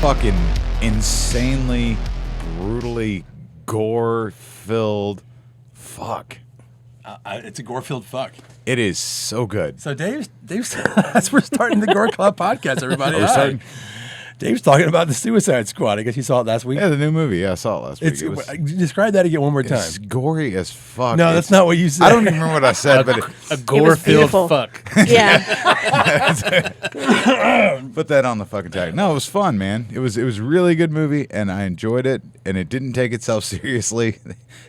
fucking insanely, brutally gore-filled fuck. It's a gore-filled fuck. It is so good. So Dave's that's we're starting the Gore Club podcast, everybody. We're starting. Dave's talking about the Suicide Squad. I guess you saw it last week. Yeah, the new movie. Yeah, I saw it last week. Describe that again one more time. It's gory as fuck. No, that's not what you said. I don't even remember what I said, but a gore-filled fuck. Yeah. Put that on the fucking tag. No, it was fun, man. It was a really good movie, and I enjoyed it, and it didn't take itself seriously.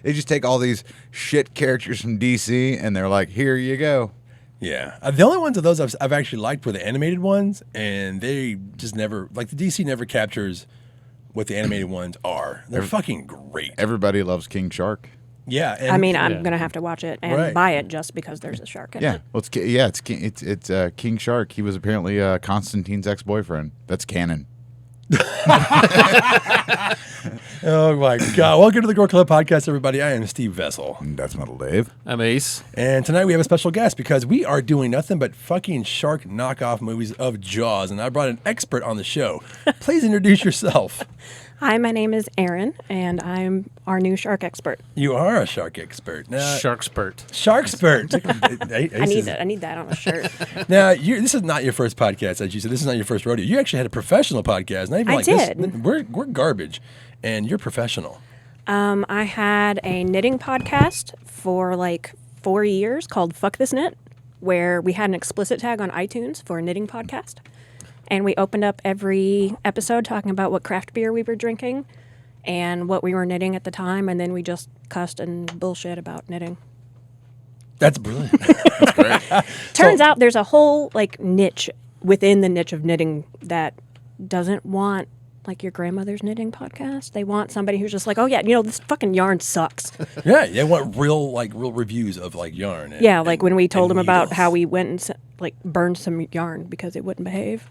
They just take all these shit characters from DC, and they're like, here you go. Yeah. The only ones of those I've actually liked were the animated ones, and they just never, like the DC never captures what the animated ones are. They're fucking great. Everybody loves King Shark. Yeah. I mean, I'm going to have to watch it and buy it just because there's a shark in it. Well, it's King Shark. He was apparently Constantine's ex-boyfriend. That's canon. Oh my God. Welcome to the Gore Club podcast, everybody. I am Steve Vessel. And Deathmetal Dave. I'm Ace. And tonight we have a special guest because we are doing nothing but fucking shark knockoff movies of Jaws. And I brought an expert on the show. Please introduce yourself. Hi, my name is Erin, and I'm our new shark expert. You are a shark expert. Sharkspert. Sharkspert. I need that on a shirt. Now, this is not your first podcast, as you said. This is not your first rodeo. You actually had a professional podcast. Not even I like did. This. We're garbage, and you're professional. I had a knitting podcast for like 4 years called Fuck This Nit, where we had an explicit tag on iTunes for a knitting podcast. And we opened up every episode talking about what craft beer we were drinking and what we were knitting at the time. And then we just cussed and bullshit about knitting. That's brilliant. That's great. Turns out there's a whole like niche within the niche of knitting that doesn't want like your grandmother's knitting podcast. They want somebody who's just like, oh yeah, this fucking yarn sucks. Yeah, they want real reviews of like yarn. Like when we told them about how we went and burned some yarn because it wouldn't behave.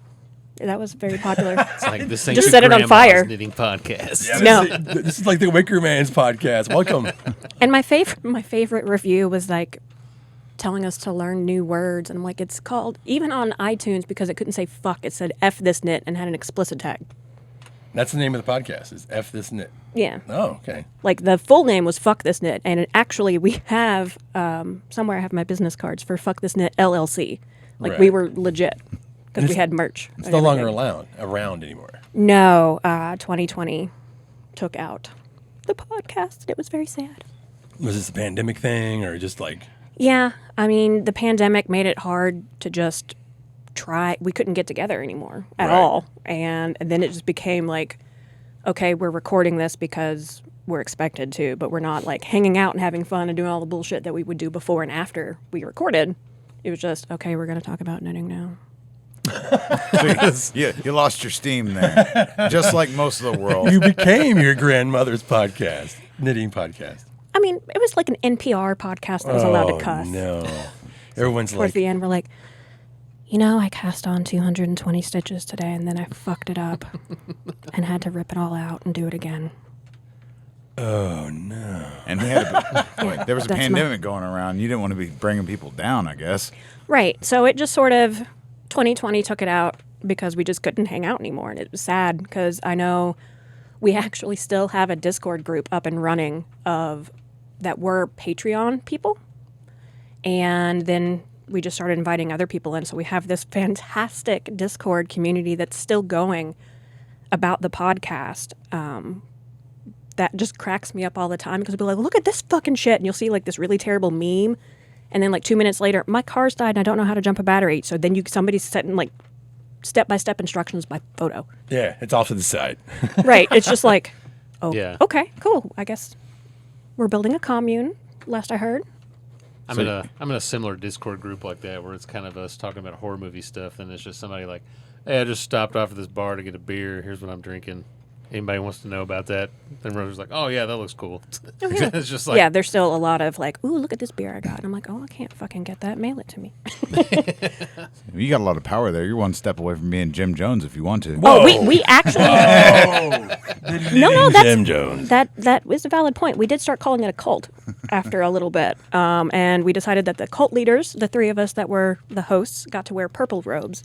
That was very popular. It's like this ain't just your set it on fire. Knitting podcast. Yeah, No, this is like the Wicker Man's podcast. Welcome. And my favorite review was like telling us to learn new words, and I'm like, it's called, even on iTunes, because it couldn't say fuck, it said F This Nit and had an explicit tag. That's the name of the podcast. Is F This Nit. Yeah. Oh, okay. Like the full name was Fuck This Nit, and actually we have somewhere I have my business cards for Fuck This Nit LLC. Like we were legit. Because we had merch. It's no longer around anymore. No, 2020 took out the podcast, and it was very sad. Was this a pandemic thing, or just like... Yeah, I mean, the pandemic made it hard to just try. We couldn't get together anymore at all. And then it just became like, okay, we're recording this because we're expected to, but we're not like hanging out and having fun and doing all the bullshit that we would do before and after we recorded. It was just, okay, we're going to talk about knitting now. Yeah, you lost your steam there, just like most of the world. You became your grandmother's podcast, knitting podcast. I mean, it was like an NPR podcast that was allowed to cuss. No, everyone's Towards the end, we're like, I cast on 220 stitches today, and then I fucked it up and had to rip it all out and do it again. Oh no! And we had there was a pandemic going around. You didn't want to be bringing people down, I guess. Right. So it just sort of 2020 took it out because we just couldn't hang out anymore, and it was sad because I know we actually still have a Discord group up and running that were Patreon people, and then we just started inviting other people in. So we have this fantastic Discord community that's still going about the podcast. That just cracks me up all the time because we'll be like, look at this fucking shit. And you'll see like this really terrible meme. And then like 2 minutes later, my car's died and I don't know how to jump a battery. So then somebody's setting like step-by-step instructions by photo. Yeah, it's off to the side. Right. It's just like, Yeah. Okay, cool. I guess we're building a commune, last I heard. I'm in a similar Discord group like that where it's kind of us talking about horror movie stuff, and it's just somebody like, hey, I just stopped off at this bar to get a beer. Here's what I'm drinking. Anybody wants to know about that? Then Roger's like, oh, yeah, that looks cool. Oh, yeah. It's just like... Yeah, there's still a lot of like, ooh, look at this beer I got. And I'm like, oh, I can't fucking get that. Mail it to me. You got a lot of power there. You're one step away from being Jim Jones if you want to. Whoa. Oh, we actually... No, that's... Jim Jones. That was a valid point. We did start calling it a cult after a little bit. And we decided that the cult leaders, the three of us that were the hosts, got to wear purple robes.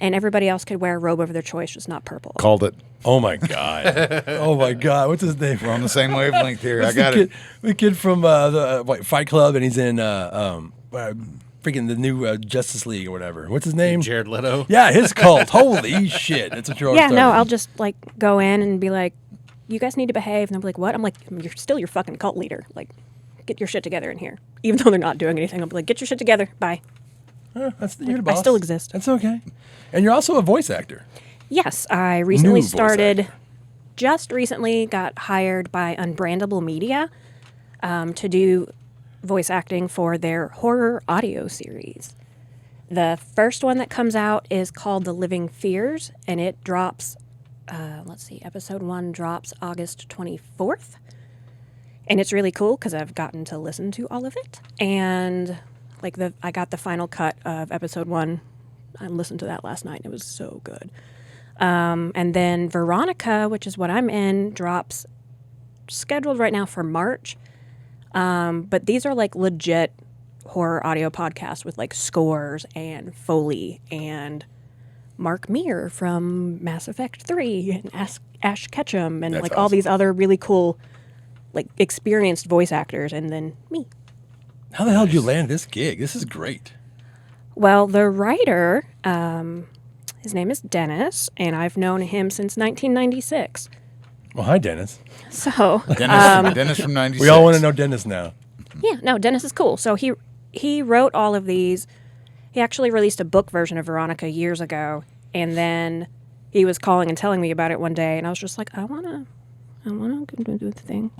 and everybody else could wear a robe of their choice, just not purple. Called it. Oh my god. Oh my god. What's his name? We're on the same wavelength here. I What's got it. The kid from the Fight Club, and he's in freaking the new Justice League or whatever. What's his name? Jared Leto. Yeah, his cult. Holy shit. That's what you're always Yeah, no, starting. I'll just like go in and be like, you guys need to behave. And they'll be like, what? I'm like, you're still your fucking cult leader. Like, get your shit together in here. Even though they're not doing anything, I'll be like, get your shit together. Bye. You're the I boss. still exist. That's okay. And you're also a voice actor. Yes, I recently voice started, actor. just recently got hired by Unbrandable Media to do voice acting for their horror audio series. The first one that comes out is called The Living Fears, and it drops, episode 1 drops August 24th. And it's really cool because I've gotten to listen to all of it. And I got the final cut of episode 1. I listened to that last night. It was so good. And then Veronica, which is what I'm in, drops scheduled right now for March. But these are like legit horror audio podcasts with like scores and Foley and Mark Meir from Mass Effect 3 and Ash Ketchum and That's like all awesome. these other really cool, like experienced voice actors, and then me. How the hell did you land this gig? This is great. Well, the writer, his name is Dennis, and I've known him since 1996. Well, hi, Dennis. So, Dennis from 96. We all want to know Dennis now. yeah, no, Dennis is cool. So he wrote all of these. He actually released a book version of Veronica years ago, and then he was calling and telling me about it one day, and I was just like, I wanna do the thing.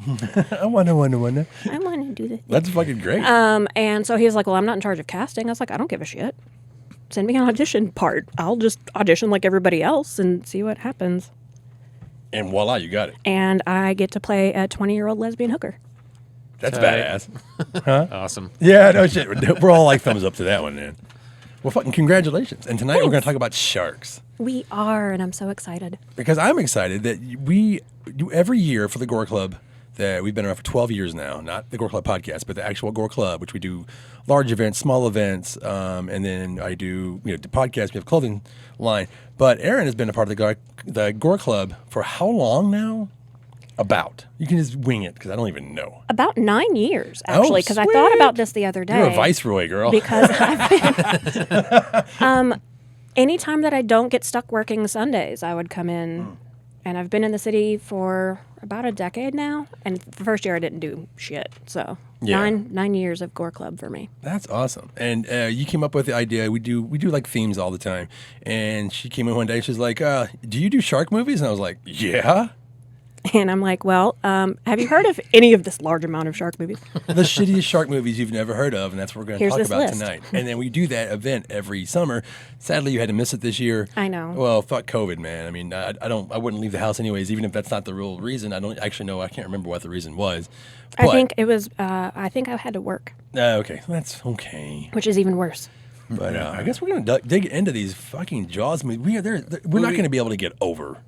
I wanna. I wanna do the thing. That's fucking great. And so he was like, well, I'm not in charge of casting. I was like, I don't give a shit. Send me an audition part. I'll just audition like everybody else and see what happens. And voila, you got it. And I get to play a 20-year-old lesbian hooker. That's Tight. badass. Awesome. Yeah, no shit. We're all like thumbs up to that one, man. Well, fucking congratulations. And tonight we're going to talk about sharks. We are, and I'm so excited. Because I'm excited that we do every year for the Gore Club, that we've been around for 12 years now, not the Gore Club podcast, but the actual Gore Club, which we do large events, small events, and then I do the podcast, we have clothing line. But Erin has been a part of the Gore Club for how long now? About. You can just wing it because I don't even know. About 9 years, actually, because I thought sweet. about this the other day. You're a viceroy, girl. Because I've been, anytime that I don't get stuck working Sundays, I would come in, and I've been in the city for about a decade now. And the first year I didn't do shit, so Yeah. 9 years of Gore Club for me. That's awesome. And you came up with the idea. We do like themes all the time. And she came in one day. She's like, "Do you do shark movies?" And I was like, "Yeah." And I'm like, well, have you heard of any of this large amount of shark movies? The shittiest shark movies you've never heard of, and that's what we're going to Here's talk this about list. tonight. And then we do that event every summer. Sadly, you had to miss it this year. I know. Well, fuck COVID, man. I mean, I wouldn't leave the house anyways, even if that's not the real reason. I don't actually know. I can't remember what the reason was. I think it was, I think I had to work, Okay, that's okay. which is even worse. But I guess we're going to dig into these fucking Jaws movies. We're not going to be able to get over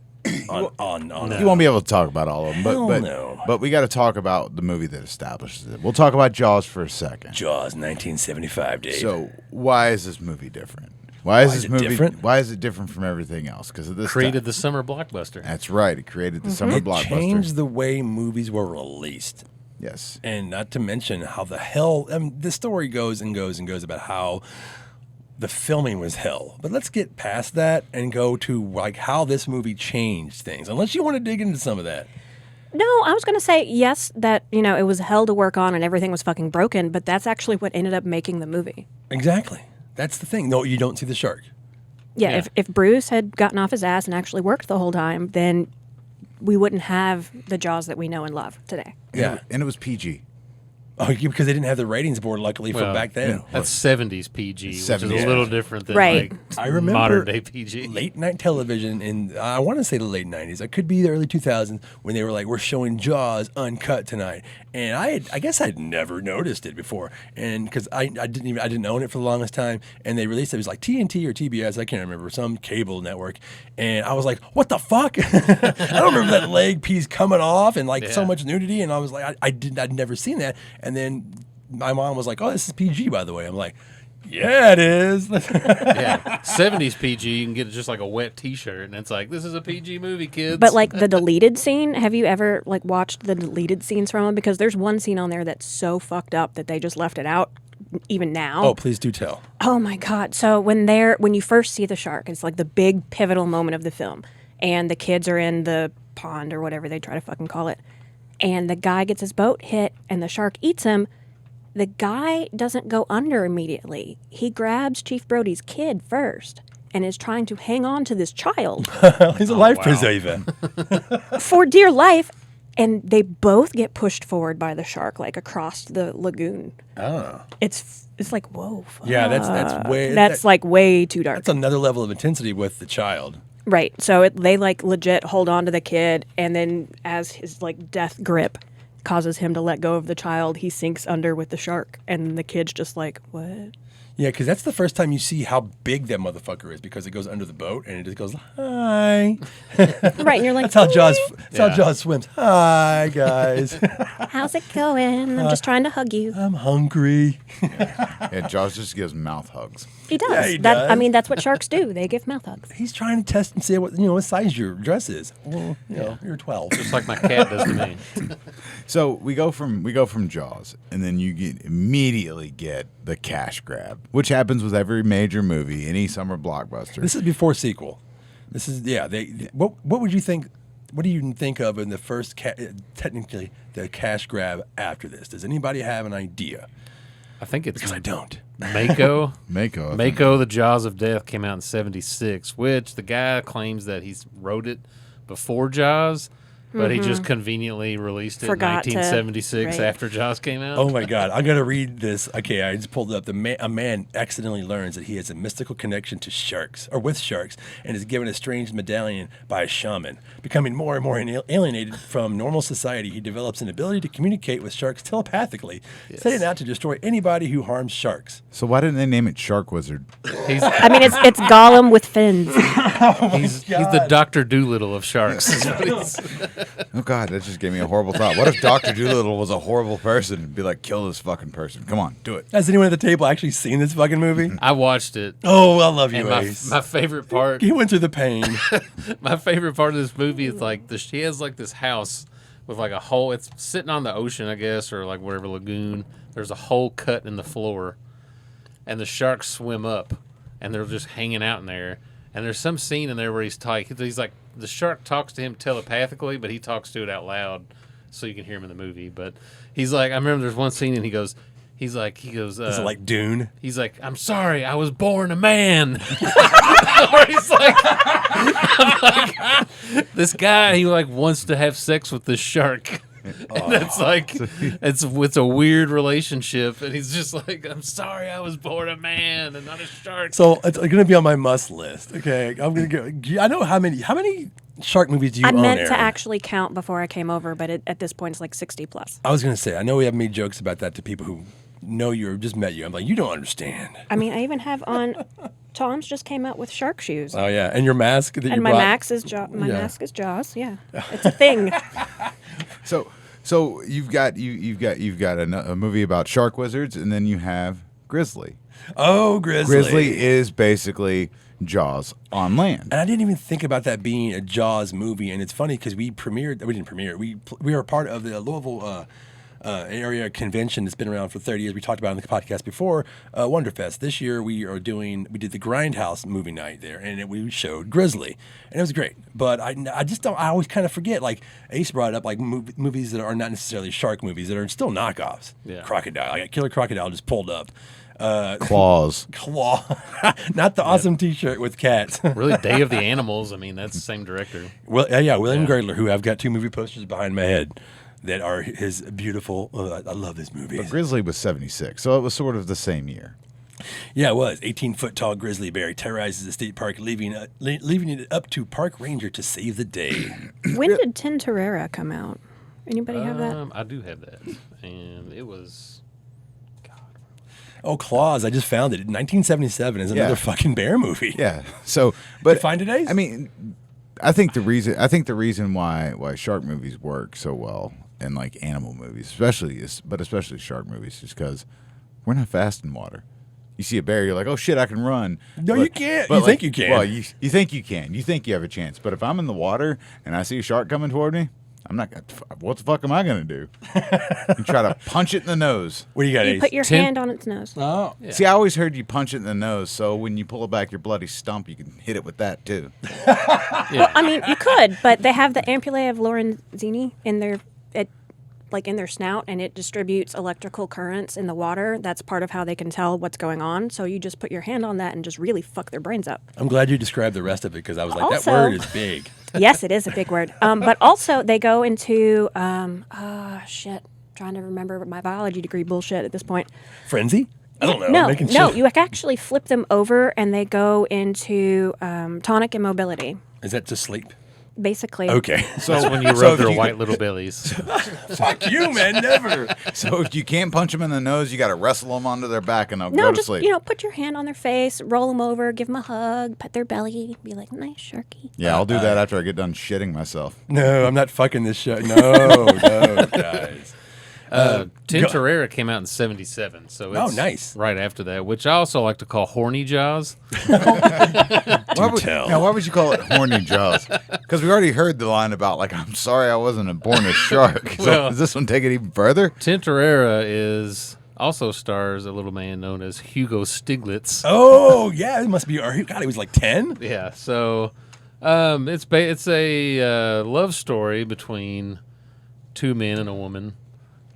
on You won't be able to talk about all of them, Hell but no. but we got to talk about the movie that establishes it. We'll talk about Jaws for a second. Jaws 1975, Dave. So why is this movie different? Why is this it movie different? Why is it different from everything else? Because of this Created time. the summer blockbuster. That's right. It created the summer it blockbuster. changed the way movies were released. Yes. And not to mention how the hell, the story goes and goes and goes about how the filming was hell. But let's get past that and go to like how this movie changed things. Unless you want to dig into some of that. No, I was going to say, yes, that, it was hell to work on and everything was fucking broken, but that's actually what ended up making the movie. Exactly. That's the thing. No, you don't see the shark. Yeah. If Bruce had gotten off his ass and actually worked the whole time, then we wouldn't have the Jaws that we know and love today. Yeah. And it was PG. Oh, because they didn't have the ratings board, luckily, from Well, back then. That's 70s PG, which is 70s. a little different than Right. like I remember modern day PG. late night television in I want to say the late 90s. It could be the early 2000s when they were like, we're showing Jaws uncut tonight, and I guess I'd never noticed it before, and because I didn't own it for the longest time, and they released it was like TNT or TBS, I can't remember, some cable network, and I was like, what the fuck? I don't remember that leg piece coming off and like so Yeah. much nudity, and I was like, I'd never seen that, and then my mom was like, oh, this is PG, by the way. I'm like, Yeah, it is. Yeah, 70s PG, you can get just like a wet T-shirt, and it's like, this is a PG movie, kids. But like the deleted scene, have you ever like watched the deleted scenes from it? Because there's one scene on there that's so fucked up that they just left it out. Even now. Oh, please do tell. Oh my God! So when you first see the shark, it's like the big pivotal moment of the film, and the kids are in the pond or whatever they try to fucking call it, and the guy gets his boat hit, and the shark eats him. The guy doesn't go under immediately. He grabs Chief Brody's kid first and is trying to hang on to this child He's a life preserver. for dear life, and they both get pushed forward by the shark like across the lagoon. Oh. It's like, whoa. Fuck. Yeah, that's way. That's like way too dark. That's another level of intensity with the child. Right. So they like legit hold on to the kid, and then as his like death grip causes him to let go of the child, he sinks under with the shark, and the kid's just like, what? Yeah, because that's the first time you see how big that motherfucker is, because it goes under the boat and it just goes, hi. Right, and you're like, That's how Jaws swims. Hi, guys. how's it going? I'm just trying to hug you. I'm hungry. Yeah, Jaws just gives mouth hugs. He does. Yeah, he I does. mean, that's what sharks do. They give mouth hugs. He's trying to test and see what size your dress is. Well, you're 12. just like my cat does to me. So we go from Jaws, and then you immediately get the cash grab, which happens with every major movie, any summer blockbuster. This is before sequel. This is What would you think? What do you think of in the first technically the cash grab after this? Does anybody have an idea? I think it's Because I don't. Mako. Mako. The Jaws of Death came out in '76, which the guy claims that he wrote it before Jaws, but he just conveniently released it Forgot to- in 1976 right. after Jaws came out. Oh my God! I'm gonna read this. Okay, I just pulled it up. A man accidentally learns that he has a mystical connection to sharks, or with sharks, and is given a strange medallion by a shaman. Becoming more and more alienated from normal society, he develops an ability to communicate with sharks telepathically, setting out to destroy anybody who harms sharks. So why didn't they name it Shark Wizard? He's It's Gollum with fins. he's the Dr. Doolittle of sharks. is what he's- Oh God, that just gave me a horrible thought. What if Dr. Doolittle was a horrible person and be like, kill this fucking person? Come on, do it. Has anyone at the table actually seen this fucking movie? I watched it. Oh, I love you, And my Ace. favorite part, He went through the pain. my favorite part of this movie is like she has like this house with like a hole. It's sitting on the ocean, I guess, or like whatever lagoon. There's a hole cut in the floor, and the sharks swim up, and they're just hanging out in there. And there's some scene in there where he's like the shark talks to him telepathically, but he talks to it out loud, so you can hear him in the movie. But he's like, I remember there's one scene, and he goes. Is it like Dune? He's like, I'm sorry, I was born a man. Or he's like, I'm like, this guy, he like wants to have sex with this shark. And it's like, it's a weird relationship. And he's just like, I'm sorry, I was born a man and not a shark. So it's going to be on my must list. Okay, I'm going to go. I know how many shark movies do you I own, meant Erin? to actually count before I came over, but at this point it's like 60 plus. I was going to say, I know we have made jokes about that to people who know you or just met you. I'm like, you don't understand. I mean, I even have on. Tom's just came out with shark shoes. Oh yeah, and your mask that you And my brought. mask is mask is Jaws. Yeah, it's a thing. So you've got a movie about shark wizards, and then you have Grizzly. Oh, Grizzly. Grizzly is basically Jaws on land. And I didn't even think about that being a Jaws movie. And it's funny because we didn't premiere it. We were part of the Louisville area convention that's been around for 30 years. We talked about it on the podcast before, Wonderfest. This year we did the Grindhouse movie night there, and we showed Grizzly, and it was great. But I always kind of forget, like Ace brought up, like movies that are not necessarily shark movies that are still knockoffs. Yeah. Crocodile, like Killer Crocodile just pulled up. Claws. Claw, not the awesome T-shirt with cats. Really, Day of the Animals. I mean, that's the same director. Well, William Gradler, who I've got 2 movie posters behind my head that are his beautiful. I love this movie. But Grizzly was 76, so it was sort of the same year. Yeah, it was. 18-foot tall grizzly bear terrorizes the state park, leaving it up to park ranger to save the day. When did Tintorera come out? Anybody have that? I do have that, and it was. Oh, Claws! I just found it. 1977 is another fucking bear movie. Yeah. So, but Did you find it, Ace? I mean, I think the reason why shark movies work so well, and like animal movies, especially shark movies, is because we're not fast in water. You see a bear, you're like, oh shit, I can run. No, you can't. But You think you can. Well, you think you can. You think you have a chance. But if I'm in the water and I see a shark coming toward me, I'm not. What the fuck am I gonna do? You try to punch it in the nose. What do you got? You Ace? put your hand on its nose. Oh, Yeah. See, I always heard you punch it in the nose, so when you pull back your bloody stump, you can hit it with that too. Well, I mean, you could, but they have the ampullae of Lorenzini in their, in their snout, and it distributes electrical currents in the water. That's part of how they can tell what's going on. So you just put your hand on that and just really fuck their brains up. I'm glad you described the rest of it because I was like, Also- that word is big. Yes, it is a big word. But also they go into trying to remember my biology degree bullshit at this point. Frenzy? I don't know. No, Making no, shit. you actually flip them over and they go into tonic immobility, Is that to sleep? basically. Okay. That's when you so rub their you- white little bellies. Fuck you, man. Never. So if you can't punch them in the nose, you got to wrestle them onto their back and they'll No, go to just sleep. put your hand on their face, roll them over, give them a hug, pet their belly, be like, nice sharky. Yeah, I'll do that after I get done shitting myself. No, I'm not fucking this show. No, guys. Tintorera came out in '77, so it's nice. right after that, which I also like to call Horny Jaws. Why would you call it Horny Jaws? Because we already heard the line about, like, I'm sorry I wasn't born a shark. So Well- does this one take it even further? Tintorera also stars a little man known as Hugo Stiglitz. Oh, yeah. It must be. God, he was like 10? Yeah, so it's a love story between two men and a woman,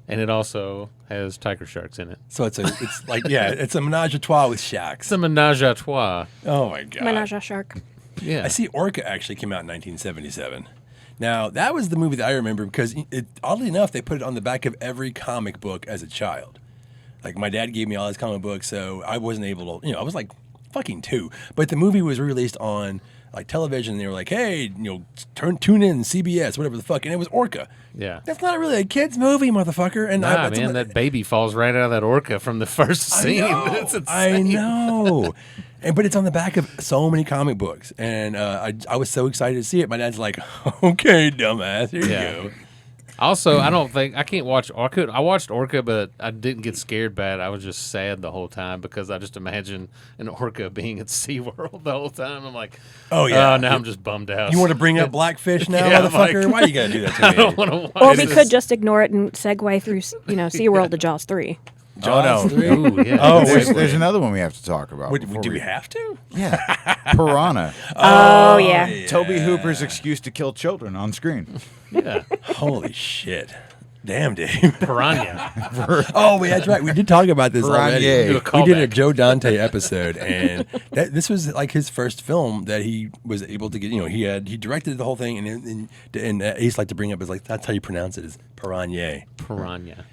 and it also has tiger sharks in it. So it's a menage a trois with It's shacks. a menage a trois. Oh, my God. Menage a shark. Yeah, I see Orca actually came out in 1977. Now, that was the movie that I remember because, oddly enough, they put it on the back of every comic book as a child. Like, my dad gave me all his comic books, so I wasn't able to, I was like fucking 2. But the movie was released on, like, television, and they were like, hey, tune in, CBS, whatever the fuck, and it was Orca. yeah. That's not really a kid's movie, motherfucker. And Nah, man, that baby falls right out of that orca from the first scene. It's I insane. know. But it's on the back of so many comic books. And I was so excited to see it. My dad's like, okay, dumbass, here Yeah. you go. Also, I can't watch Orca. I watched Orca, but I didn't get scared by it. I was just sad the whole time because I just imagine an orca being at SeaWorld the whole time. I'm like, Oh, yeah. now I'm just bummed out. You want to bring up Blackfish now, Yeah, I'm motherfucker? like- Why you got to do that to me? I don't want to watch Or we this. could just ignore it and segue through, SeaWorld to Jaws 3. Jaws no. 3? Ooh, yeah. Oh, There's, wait. there's another one we have to talk about. before Do we have to? Yeah. Piranha. Oh, yeah. Toby Hooper's excuse to kill children on screen. Yeah. Holy shit. Damn, Dave. Piranha. Oh, that's right. We did talk about this Piranha. already. Do a We did a callback. Joe Dante episode, and this was like his first film that he was able to get. He directed the whole thing, and Ace liked to bring up is like that's how you pronounce it is Piranha. Piranha.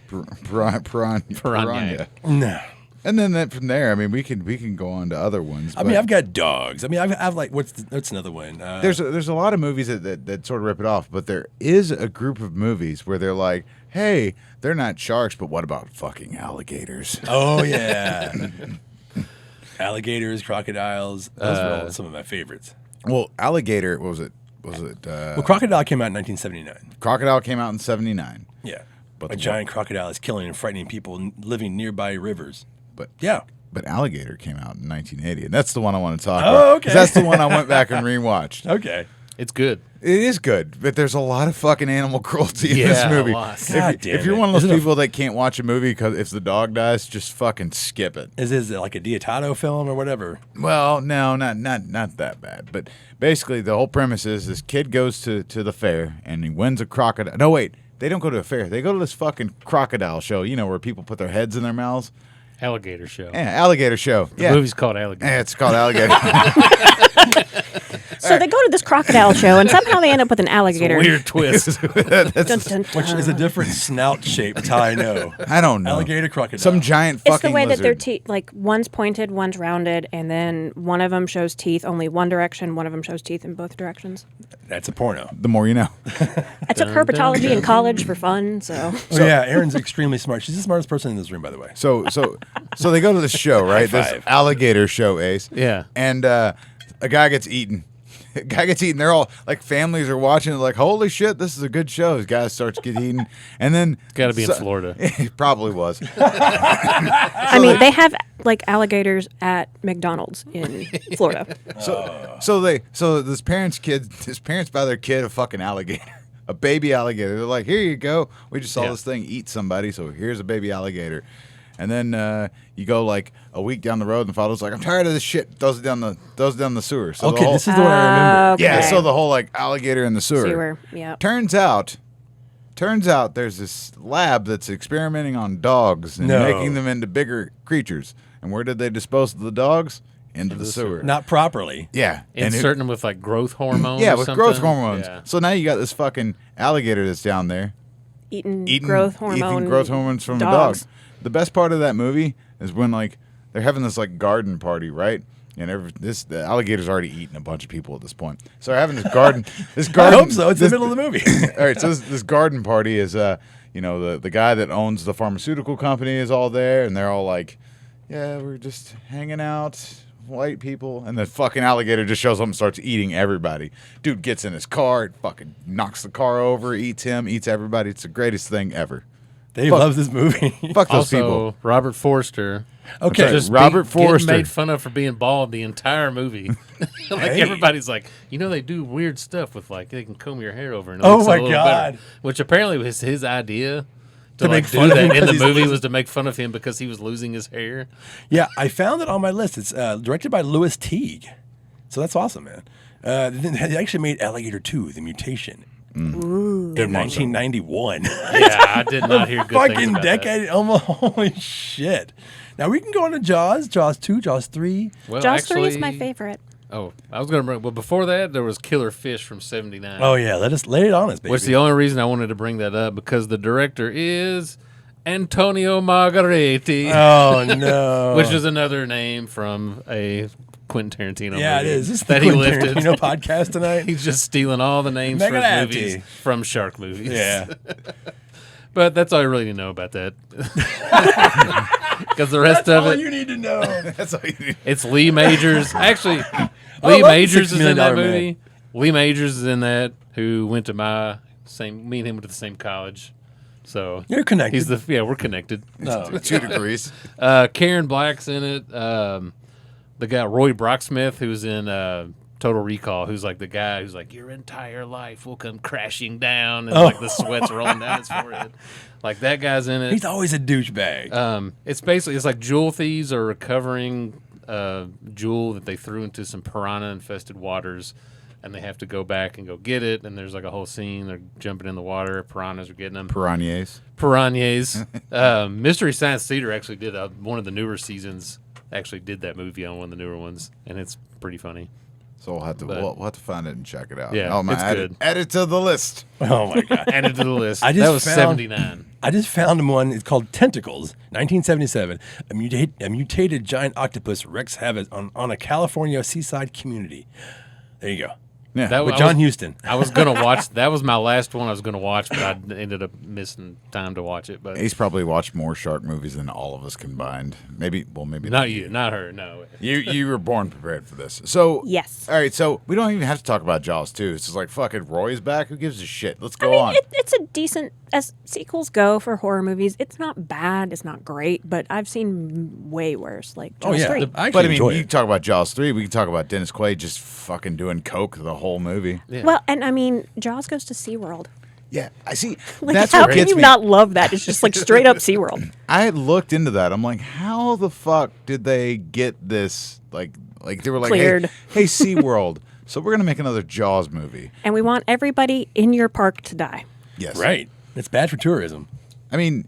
Piranha. No, And then from there, I mean, we can go on to other ones. I mean but I've got dogs. I mean I've like what's another one? there's a lot of movies that sort of rip it off, but there is a group of movies where they're like, hey, they're not sharks, but what about fucking alligators? Oh yeah, alligators, crocodiles. Those were all some of my favorites. Well, Alligator, what was it? Well, Crocodile came out in 1979. Crocodile came out in '79. Yeah, But a the giant crocodile is killing and frightening people living nearby rivers. But Yeah. But Alligator came out in 1980, and that's the one I want to talk Oh, about. okay. 'Cause that's the one I went back and rewatched. Okay. It's good. It is good, but there's a lot of fucking animal cruelty in Yeah, this a movie. lot. God damn If you're it. one of those Is it a- people that can't watch a movie because if the dog dies, just fucking skip it. Is it like a Diatato film or whatever? Well, no, not that bad. But basically, the whole premise is this kid goes to the fair and he wins a crocodile. No, wait, they don't go to a fair. They go to this fucking crocodile show. Where people put their heads in their mouths. Alligator show. Yeah, alligator show. The Yeah, movie's called Alligator. Yeah, it's called Alligator. So they go to this crocodile show, and somehow they end up with an alligator. Weird twist. Dun, dun, dun. Which is a different snout shape I know. I don't know. Alligator, crocodile. Some giant It's fucking the way that their lizard. teeth, like one's pointed, one's rounded, and then one of them shows teeth only one direction, one of them shows teeth in both directions. That's a porno. The more you know. I took herpetology in college for fun, so. Oh, yeah, Erin's extremely smart. She's the smartest person in this room, by the way. So they go to this show, right? High This five. alligator show, Ace. Yeah. And a guy gets eaten. Guy gets eaten. They're all like families are watching it like, holy shit, this is a good show. His guy starts getting eaten. And then It's got to be in Florida. It probably was. I mean, they have like alligators at McDonald's in Florida. So this parents buy their kid a fucking alligator. A baby alligator. They're like, here you go. We just saw this thing eat somebody, so here's a baby alligator. And then you go like a week down the road, and the father's like, I'm tired of this shit. Throws it down the sewer. So Okay, this is the one I remember. Okay. yeah. So the whole like alligator in the sewer. Yeah. Turns out there's this lab that's experimenting on dogs and making them into bigger creatures. And where did they dispose of the dogs? Into the sewer. Not properly. Yeah. Inserting them with like growth hormones. Yeah, or with something. growth hormones. Yeah. So now you got this fucking alligator that's down there Eating eating growth hormones from dogs. a dog. The best part of that movie is when like they're having this like garden party, right? And the alligator's already eaten a bunch of people at this point. So they're having this garden. I hope so. It's the middle of the movie. All right, so this garden party is the guy that owns the pharmaceutical company is all there, and they're all like, yeah, we're just hanging out, white people, and the fucking alligator just shows up and starts eating everybody. Dude gets in his car, it fucking knocks the car over, eats him, eats everybody. It's the greatest thing ever. Dave loves this movie. Fuck those Also, people. Robert Forster. Okay. Just Robert Forster. getting made fun of for being bald the entire movie. Like Hey. everybody's like, they do weird stuff with like they can comb your hair over and it Oh looks my a little God. better. Which apparently was his idea to make like fun do of him that in 'cause the he's movie losing- was to make fun of him because he was losing his hair. Yeah, I found it on my list. It's directed by Louis Teague. So that's awesome, man. They actually made Alligator 2, The Mutation. In 1991. Yeah, I did not hear good things Fucking about decade. Almost, holy shit. Now we can go on to Jaws, Jaws 2, Jaws 3. that. Well, Jaws 3 is actually- my favorite. Oh, I was going to bring. Well, before that, there was Killer Fish from '79. Oh, yeah. Let us lay it on us, baby. Which the only reason I wanted to bring that up because the director is Antonio Margheriti, Oh, no. which is another name from a Quentin Tarantino yeah, movie it is. This is that the he Quentin lifted. Tarantino podcast tonight. He's just stealing all the names for his Margheriti. movies from shark movies. Yeah. But that's all I really need to know about that. Because the rest That's of all it, you need to know. That's all you need. it's Lee Majors. Actually, I Lee love the Majors $6 is in that Million Man. movie. Lee Majors is in that, who went to me and him went to the same college. So You're connected. we're connected. No. 2 degrees. Karen Black's in it. The guy Roy Brocksmith, who's in Total Recall, who's like the guy who's like, your entire life will come crashing down, and like the sweat's rolling down his forehead. Like that guy's in it. He's always a douchebag. It's like jewel thieves are recovering jewel that they threw into some piranha infested waters, and they have to go back and go get it. And there's like a whole scene. They're jumping in the water. Piranhas are getting them. Piranhas. Mystery Science Theater actually did one of the newer seasons. Actually did that movie on one of the newer ones, and it's pretty funny. So we'll have to find it and check it out. Yeah, it's good. Add it to the list. Oh, my God. Added to the list. I just That was found- 79. I just found one. It's called Tentacles, 1977. A mutated giant octopus wreaks havoc on a California seaside community. There you go. Yeah. That With I John was- Huston. I was gonna watch. That was my last one I was gonna watch, but I ended up missing time to watch it. But He's probably watched more shark movies than all of us combined. Maybe not you, not her. No. You were born prepared for this. So Yes. All right, so we don't even have to talk about Jaws 2. It's just like fucking Roy's back. Who gives a shit? Let's go on. It's a decent, as sequels go for horror movies, it's not bad, it's not great, but I've seen way worse, like Jaws 3. I But I actually mean, enjoy you it. talk about Jaws 3. We can talk about Dennis Quaid just fucking doing coke the whole movie. Yeah. Well, and I mean, Jaws goes to SeaWorld. Yeah, I see. Like, That's how what can gets you me. not love that? It's just like straight up SeaWorld. I had looked into that. I'm like, how the fuck did they get this? Like they were like, Cleared. hey, SeaWorld. So we're gonna make another Jaws movie. And we want everybody in your park to die. Yes, Right. It's bad for tourism. I mean,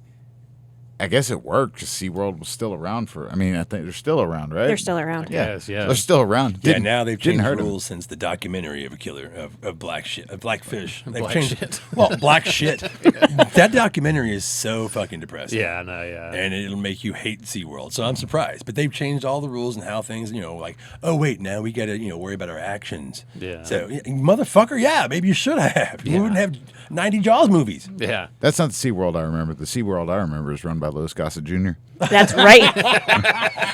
I guess it worked because SeaWorld was still around for. I mean, I think they're still around, right? They're still around. Yeah, Yes, yeah. They're still around. Yeah, Didn't- now they've didn't changed hurt 'em. rules since the documentary of a killer of blackfish. They've Black changed shit. Well, black shit. That documentary is so fucking depressing. Yeah, I know. Yeah. And it'll make you hate SeaWorld. So I'm surprised. But they've changed all the rules and how things, like, oh, wait, now we got to, worry about our actions. Yeah. So, motherfucker, yeah, maybe you should have. You wouldn't have 90 Jaws movies. Yeah. That's not the SeaWorld I remember. The SeaWorld I remember is run by by Louis Gossett Jr.? That's right.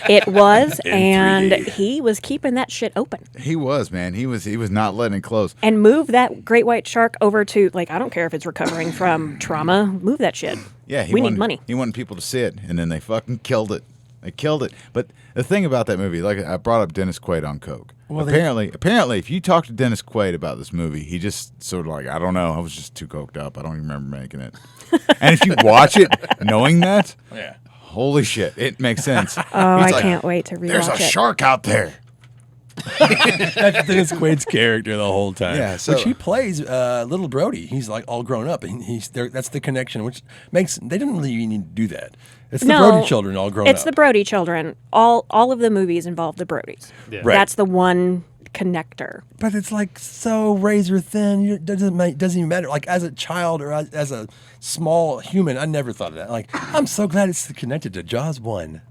It was, In and 3D. he was keeping that shit open. He was, man. He was not letting it close. And move that great white shark over to, like, I don't care if it's recovering from trauma. Move that shit. Yeah, we need money. He wanted people to see it, and then they fucking killed it. They killed it. But the thing about that movie, like I brought up Dennis Quaid on coke. Well, apparently, if you talk to Dennis Quaid about this movie, he just sort of like, I don't know, I was just too coked up. I don't even remember making it. And if you watch it knowing that, Yeah. holy shit, it makes sense. Oh, He's I like, can't wait to rewatch There's a it. shark out there. That's Dennis Quaid's character the whole time. Yeah, so- which he plays little Brody. He's like all grown up, and he's there. That's the connection, which makes they didn't really need to do that. It's the Brody children all grown up. It's the Brody children. All of the movies involve the Brodies. Yeah. Right. That's the one connector. But it's like so razor thin. It doesn't even matter. Like as a child or as a small human, I never thought of that. Like I'm so glad it's connected to Jaws 1.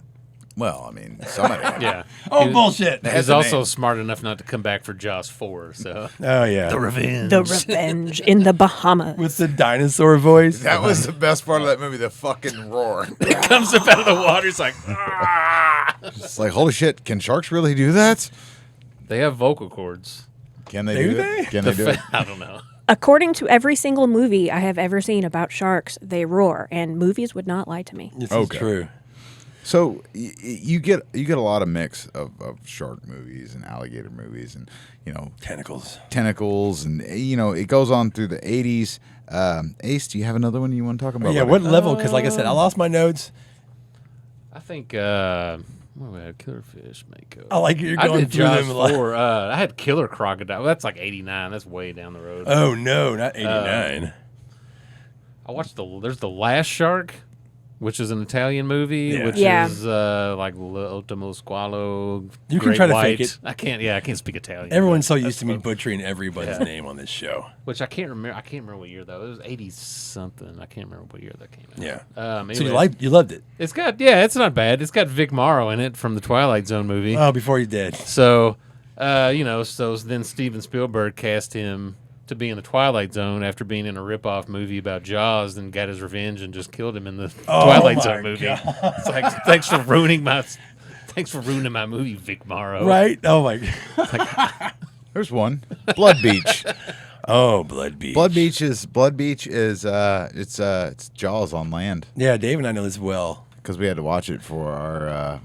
Well, I mean, somebody. Yeah. Oh, He was- bullshit. He's the also name. smart enough not to come back for Jaws 4. So Oh yeah. the revenge. The Revenge in the Bahamas. With the dinosaur voice. That was the best part of that movie, the fucking roar. comes up out of the water. It's like, ah! It's like, holy shit, can sharks really do that? They have vocal cords. Can they Do do they? it? Can they do it? I don't know. According to every single movie I have ever seen about sharks, they roar, and movies would not lie to me. This Okay. is true. So you get a lot of mix of shark movies and alligator movies and Tentacles. tentacles and it goes on through the 80s. Ace, do you have another one you want to talk about? Yeah, what level? Because like I said, I lost my notes. I think what do I have? Killerfish, Mako. I like you're I going did through Jaws them. Like, 4. I had Killer Crocodile. That's like 89. That's way down the road. oh no, not 89. I watched there's The Last Shark, which is an Italian movie, Yeah. which Yeah. is like L'Ultimo Squalo. You can Great try to White. fake it. I can't speak Italian. Everyone's so but used to me that's butchering everybody's name on this show. which I can't remember. I can't remember what year though. It was 80 something. I can't remember what year that came out. Yeah. Anyway, So you loved it. it's it's not bad. It's got Vic Morrow in it from the Twilight Zone movie. Oh, before he's dead. So, so then Steven Spielberg cast him to be in the Twilight Zone after being in a rip-off movie about Jaws, and got his revenge and just killed him in the Twilight my Zone movie. It's like, thanks for ruining my movie, Vic Morrow. Right? Oh my god. There's one. Blood Beach. Oh, Blood Beach. Blood Beach is it's Jaws on land Yeah, Dave and I know this well. because we had to watch it for our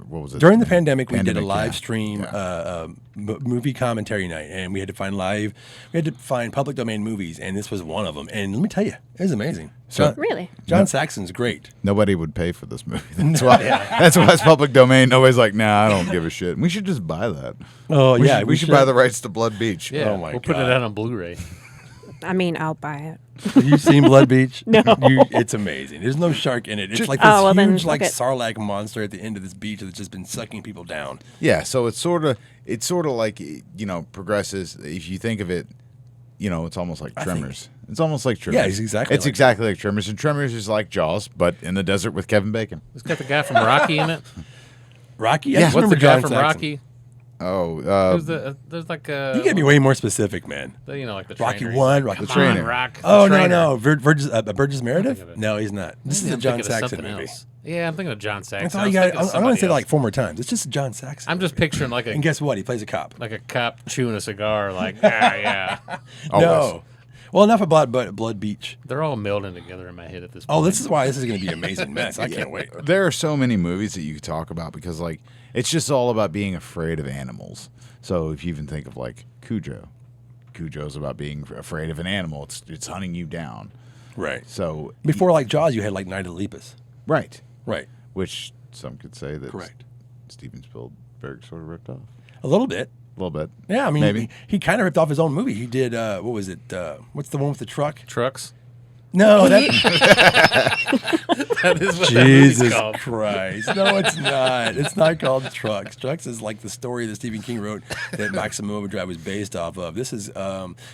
what was it? During the pandemic, we did a Pandemic, live yeah. stream Yeah. movie commentary night, and we had to find public domain movies, and this was one of them. And let me tell you, it was amazing. So- Really? John Saxon's great. Nobody would pay for this movie. That's why. That's why it's public domain. Nobody's like, nah, I don't give a shit. We should just buy that. Oh We should buy the rights to Blood Beach. Yeah, Oh my we'll put it God. out on Blu-ray. I mean, I'll buy it. Have you seen Blood Beach? No. It's amazing. There's no shark in it. It's like this Oh, well then, huge, like okay. sarlacc monster at the end of this beach that's just been sucking people down. Yeah, so it's sort of like progresses. If you think of it, it's almost like Tremors. It's almost like Tremors. Yeah, it's exactly like exactly like Tremors, and Tremors is like Jaws, but in the desert with Kevin Bacon. It's got the guy from Rocky in it. Rocky? Yeah. I just What's remember the guy John from Saxon. Rocky? Oh, There's like You gotta be way more specific, man. like the Rocky trainer. 1, Rocky Come 2. on, trainer. Rock. Oh, the no, trainer. no. Burgess Meredith? of it. No, he's not. This is Maybe a I'm John thinking of Saxon something movie. else. Yeah, I'm thinking of John Saxon. That's all I you was got. thinking of I'm going to say it somebody like 4 more times. It's just John Saxon. I'm just picturing like And guess what? He plays a cop. a cop chewing a cigar. Like yeah. always. No. Well, enough about Blood Beach. They're all melding together in my head at this point. Oh, this is why this is going to be an amazing mess. I can't wait. There are so many movies that you could talk about because it's just all about being afraid of animals. So if you even think of like Cujo's about being afraid of an animal. It's hunting you down. Right. So Before like Jaws, you had like Night of the Lepus. right, Right. which some could say that Correct. Steven Spielberg sort of ripped off A little bit. a little bit. Yeah, I mean, maybe. he kind of ripped off his own movie. He did, what was it? What's the one with the truck? trucks. No, that. That is what that movie's Jesus called. Christ. No, it's not. It's not called Trucks. Trucks is like the story that Stephen King wrote that Maximum Overdrive was based off of. This is,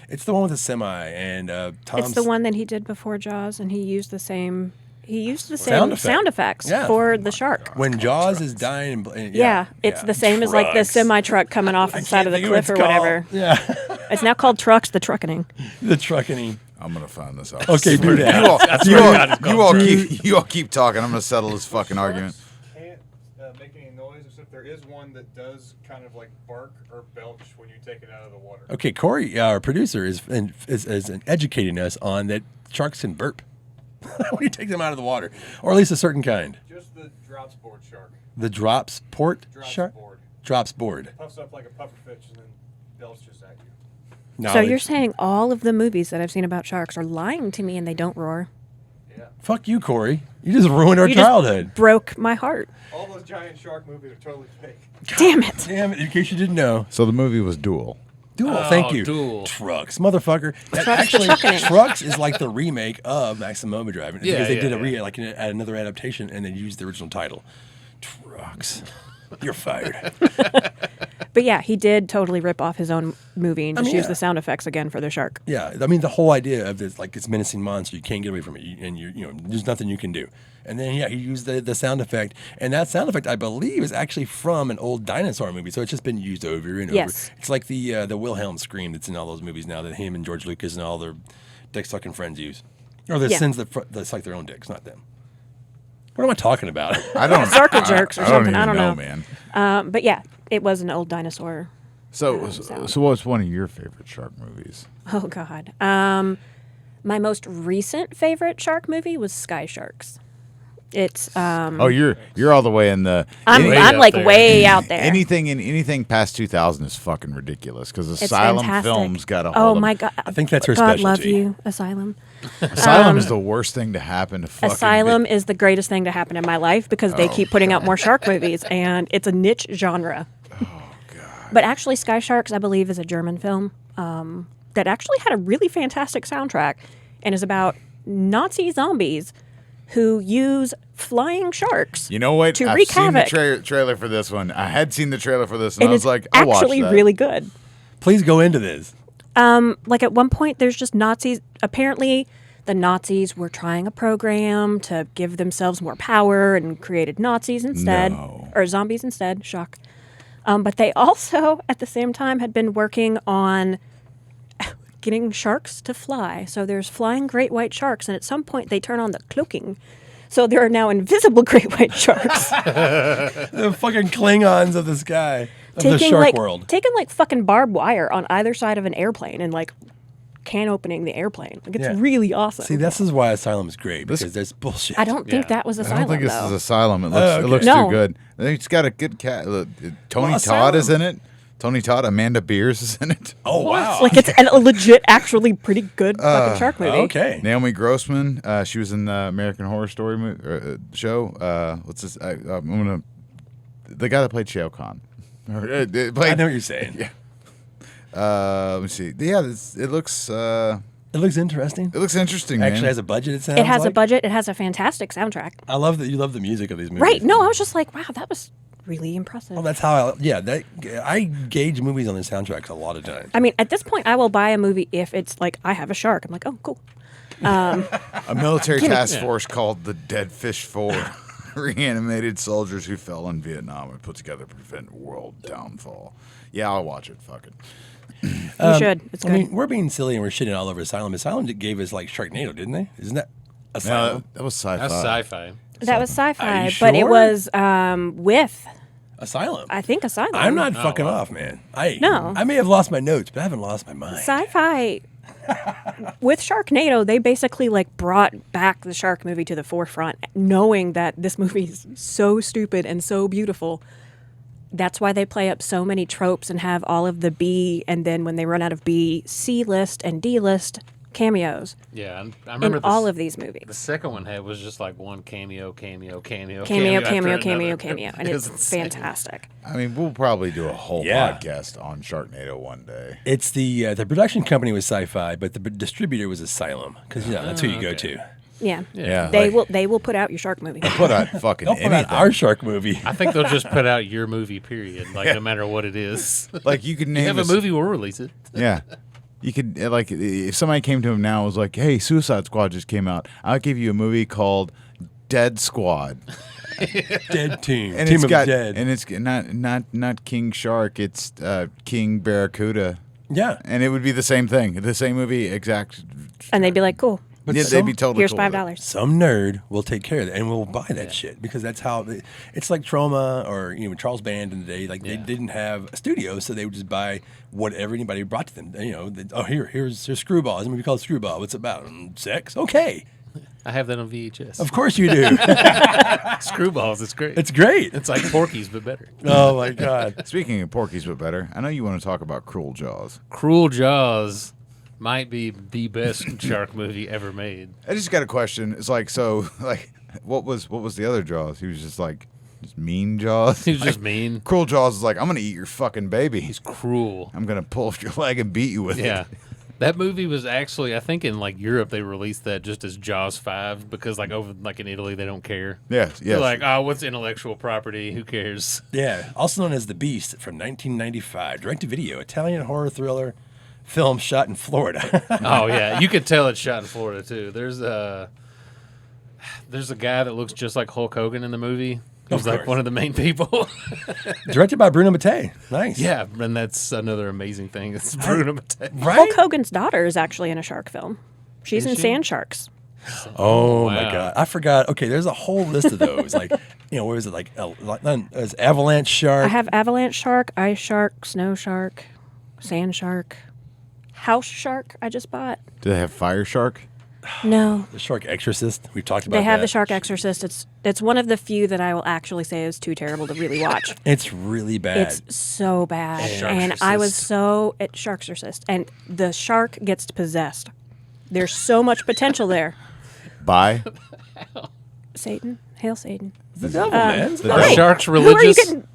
it's the one with the semi and Tom's. It's the one that he did before Jaws, and he used the same Sound effect. sound effects Yeah. for the shark. When Jaws is dying. And, Yeah, it's the same as like the Trucks. semi truck coming off the side of the Think what cliff it's or whatever. called. Yeah. It's now called Trucks, the Truckening. The truckening. I'm gonna find this out. Okay, do that. You all keep talking. I'm gonna settle this fucking argument. Can't make any noise, except there is one that does kind of like bark or belch when you take it out of the water. Okay, Corey, our producer, is educating us on that sharks can burp when you take them out of the water, or at least a certain kind. Just the drops board shark. The drops port Drops shark? board. Drops board. Puffs up like a pufferfish and then belches at you. So you're saying all of the movies that I've seen about sharks are lying to me and they don't roar? Yeah. Fuck you, Corey. You just ruined our You just childhood. broke my heart. All those giant shark movies are totally fake. Damn it. Damn it, in case you didn't know. So the movie was Duel. Duel, Oh, thank you. Duel. Trucks, motherfucker. That Trucks actually, trucking. Trucks is like the remake of Maximum Overdrive. Yeah, because they did yeah. another adaptation and they used the original title. Trucks. You're fired. But yeah, he did totally rip off his own movie and just use yeah. the sound effects again for the shark. Yeah, I mean the whole idea of this, like this menacing monster, you can't get away from it, and you know, there's nothing you can do. And then he used the sound effect, and that sound effect I believe is actually from an old dinosaur movie, so it's just been used over and Yes. over. It's like the Wilhelm scream that's in all those movies now that him and George Lucas and all their dick sucking friends use, or the Yeah. sins that suck their own dicks, not them. What am I talking about? I don't. Circle jerks or something. I even don't know. man. But yeah, it was an old dinosaur. So what's one of your favorite shark movies? Oh God. My most recent favorite shark movie was Sky Sharks. It's Oh, you're all the way in the. I'm Way I'm up like there. way out there. Anything past 2000 is fucking ridiculous because It's Asylum fantastic. Films got a hold Oh of. my God. I think that's her God specialty. love you, Asylum. Asylum is the worst thing to happen to fucking. Asylum is the greatest thing to happen in my life because they keep putting out more shark movies, and it's a niche genre. Oh God! But actually, Sky Sharks, I believe, is a German film that actually had a really fantastic soundtrack, and is about Nazi zombies who use flying sharks. You know what? To I've wreak seen the havoc. trailer for this one. I had seen the trailer for this, and And I was it's like, I'll watch actually that. really good. Please go into this. Like at one point, there's just Nazis. Apparently, the Nazis were trying a program to give themselves more power and created Nazis instead, No. or zombies instead. Shock. But they also, at the same time, had been working on getting sharks to fly. So there's flying great white sharks, and at some point, they turn on the cloaking. So there are now invisible great white sharks. The fucking Klingons of the sky, of the shark world. Taking like fucking barbed wire on either side of an airplane and like can opening the airplane. Like it's Yeah. really awesome. See, this is why Asylum is great, because there's bullshit. I don't think Yeah. that was I Asylum don't think this though. is Asylum. It looks okay. it looks No. too good. I think it's got a good cat. Tony Well, Todd is in Asylum. it. Tony Todd, Amanda Beers is in it. Oh, wow. Like it's a legit, actually pretty good fucking shark movie. Okay. Naomi Grossman, she was in the American Horror Story show. What's this? The guy that played Shao Kahn. I know what you're saying. Yeah. Let me see. Yeah, it looks It looks interesting. it looks interesting. Actually man. has a budget, it sounds It has a like. budget. It has a fantastic soundtrack. I love that you love the music of these movies. Right. No, I was just like, wow, that was really impressive. Well, that's how I gauge movies on the soundtracks a lot of times. I mean, at this point, I will buy a movie if it's like I have a shark. I'm like, oh, cool. A military Gimme. task force called the Dead Fish Four reanimated soldiers who fell in Vietnam and put together to prevent world downfall. Yeah, I'll watch it. Fuck it. You should. It's I good. mean, we're being silly and we're shitting all over Asylum. Asylum gave us like Sharknado, didn't they? Isn't that No, Asylum? that was sci-fi. That's sci-fi. That was sci-fi, Are you but it sure? was with, Asylum. I think, Asylum. I'm not fucking wow. off, man. No. I may have lost my notes, but I haven't lost my mind. Sci-fi. With Sharknado, they basically like brought back the shark movie to the forefront, knowing that this movie is so stupid and so beautiful. That's why they play up so many tropes and have all of the B, and then when they run out of B, C list and D list cameos Yeah, I in remember all of these movies. the second one was just like one cameo, cameo, Cameo, after cameo, another. cameo, and It it's was insane. fantastic. I mean, we'll probably do a whole Yeah. podcast on Sharknado one day. It's the production company was Sci-Fi, but the distributor was Asylum because that's who you go okay. to. Yeah, Yeah, they will put out your shark movie. put out fucking Don't put anything. out our shark movie. I think they'll just put out your movie, period. Like no matter what it is. Like you could You name have a us- movie, we'll release it. Yeah. You could like if somebody came to him now and was like, "Hey, Suicide Squad just came out. I'll give you a movie called Dead Squad." Dead team. And Team it's of got Dead. and it's not King Shark, it's King Barracuda. Yeah. And it would be the same thing, the same movie, exact. And they'd be like, cool. But Yeah, they'd be totally Here's cool with it. $5. Some nerd will take care of it and will buy that shit because that's how it's like Trauma or Charles Band in the day. Like they didn't have a studio, so they would just buy whatever anybody brought to them. Here's Screwball. It's a movie called Screwball. What's it about? Sex? Okay. I have that on VHS. Of course you do. Screwballs, it's great. It's great. It's like Porky's, but better. Oh my god. Speaking of Porky's but better, I know you want to talk about Cruel Jaws. Cruel Jaws might be the best shark movie ever made. I just got a question. It's like, what was the other Jaws? He was just mean Jaws. He was just mean. Cruel Jaws is like, I'm gonna eat your fucking baby. He's cruel. I'm gonna pull off your leg and beat you with Yeah. it. That movie was actually, I think in Europe they released that just as Jaws 5 because over in Italy they don't care. Yes, They're yes. like, oh, what's intellectual property? Who cares? Yeah. Also known as The Beast from 1995, direct-to-video Italian horror thriller film shot in Florida. Oh yeah, you could tell it's shot in Florida too. There's a guy that looks just like Hulk Hogan in the movie. He's like course. one of the main people. Directed by Bruno Mattei. Nice. Yeah, and that's another amazing thing. It's Bruno Mattei. Right? Hulk Hogan's daughter is actually in a shark film. She's Is in she? Sand Sharks. Oh my Wow. god, I forgot. Okay, there's a whole list of those. Where is it? There's Avalanche Shark. I have Avalanche Shark, Ice Shark, Snow Shark, Sand Shark, House Shark I just bought. Do they have Fire Shark? No. the Shark Exorcist. We've talked about. They have that. the Shark Exorcist. It's one of the few that I will actually say is too terrible to really watch. It's really bad. It's so bad. And Sharkstercist. I was so at Sharkstercist. And the shark gets possessed. There's so much potential there. Bye. Satan. Hail Satan. the devil, man. It's the the Are devil. devil. sharks Who are you religious? getting?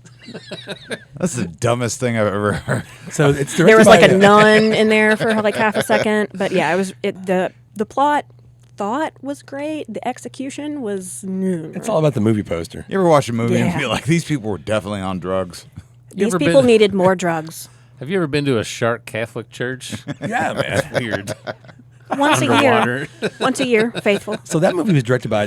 That's the dumbest thing I've ever heard. So it's directed There was by, like a nun in there for like half a second. But yeah, the plot thought was great. The execution was It's all about the movie poster. You ever watch a movie and Yeah. feel like these people were definitely on drugs? You These ever people been- needed more drugs. Have you ever been to a shark Catholic church? Yeah, man. Weird. Once a year. Underwater. Once a year, faithful. So that movie was directed by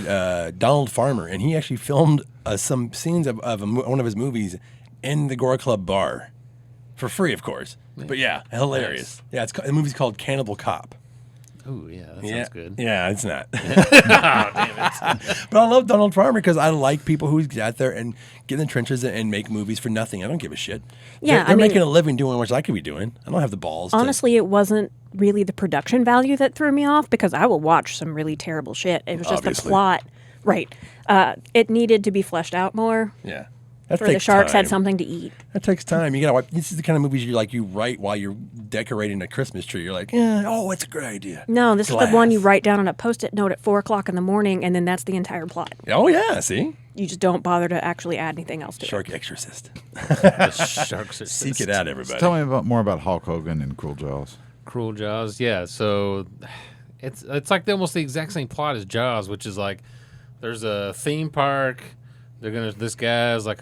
Donald Farmer, and he actually filmed some scenes of one of his movies in the Gore Club bar, for free, of course. But yeah, hilarious. Yeah, the movie's called Cannibal Cop. Ooh, yeah, that Yeah, sounds good. yeah, it's not. Oh, damn it. But I love Donald Farmer because I like people who get out there and get in the trenches and make movies for nothing. I don't give a shit. Yeah, they're I mean- making a living doing what I could be doing. I don't have the balls. Honestly, it wasn't really the production value that threw me off because I will watch some really terrible shit. It was just Obviously. the plot. Right. It needed to be fleshed out more. yeah, that For the takes sharks time. had something to eat. That takes time. You gotta. This is the kind of movies you write while you're decorating a Christmas tree. You're like, yeah, oh, it's a great idea. No, this is the one you Glass. wite down on a Post-it note at 4:00 in the morning, and then that's the entire plot. Oh yeah, see, You just don't bother to actually add anything else to Shark Exorcist. The sharks are Seek it out, everybody. Tell me more about Hulk Hogan and Cruel Jaws. Cruel Jaws, yeah. So it's like almost the exact same plot as Jaws, which is like there's a theme park. This guy's like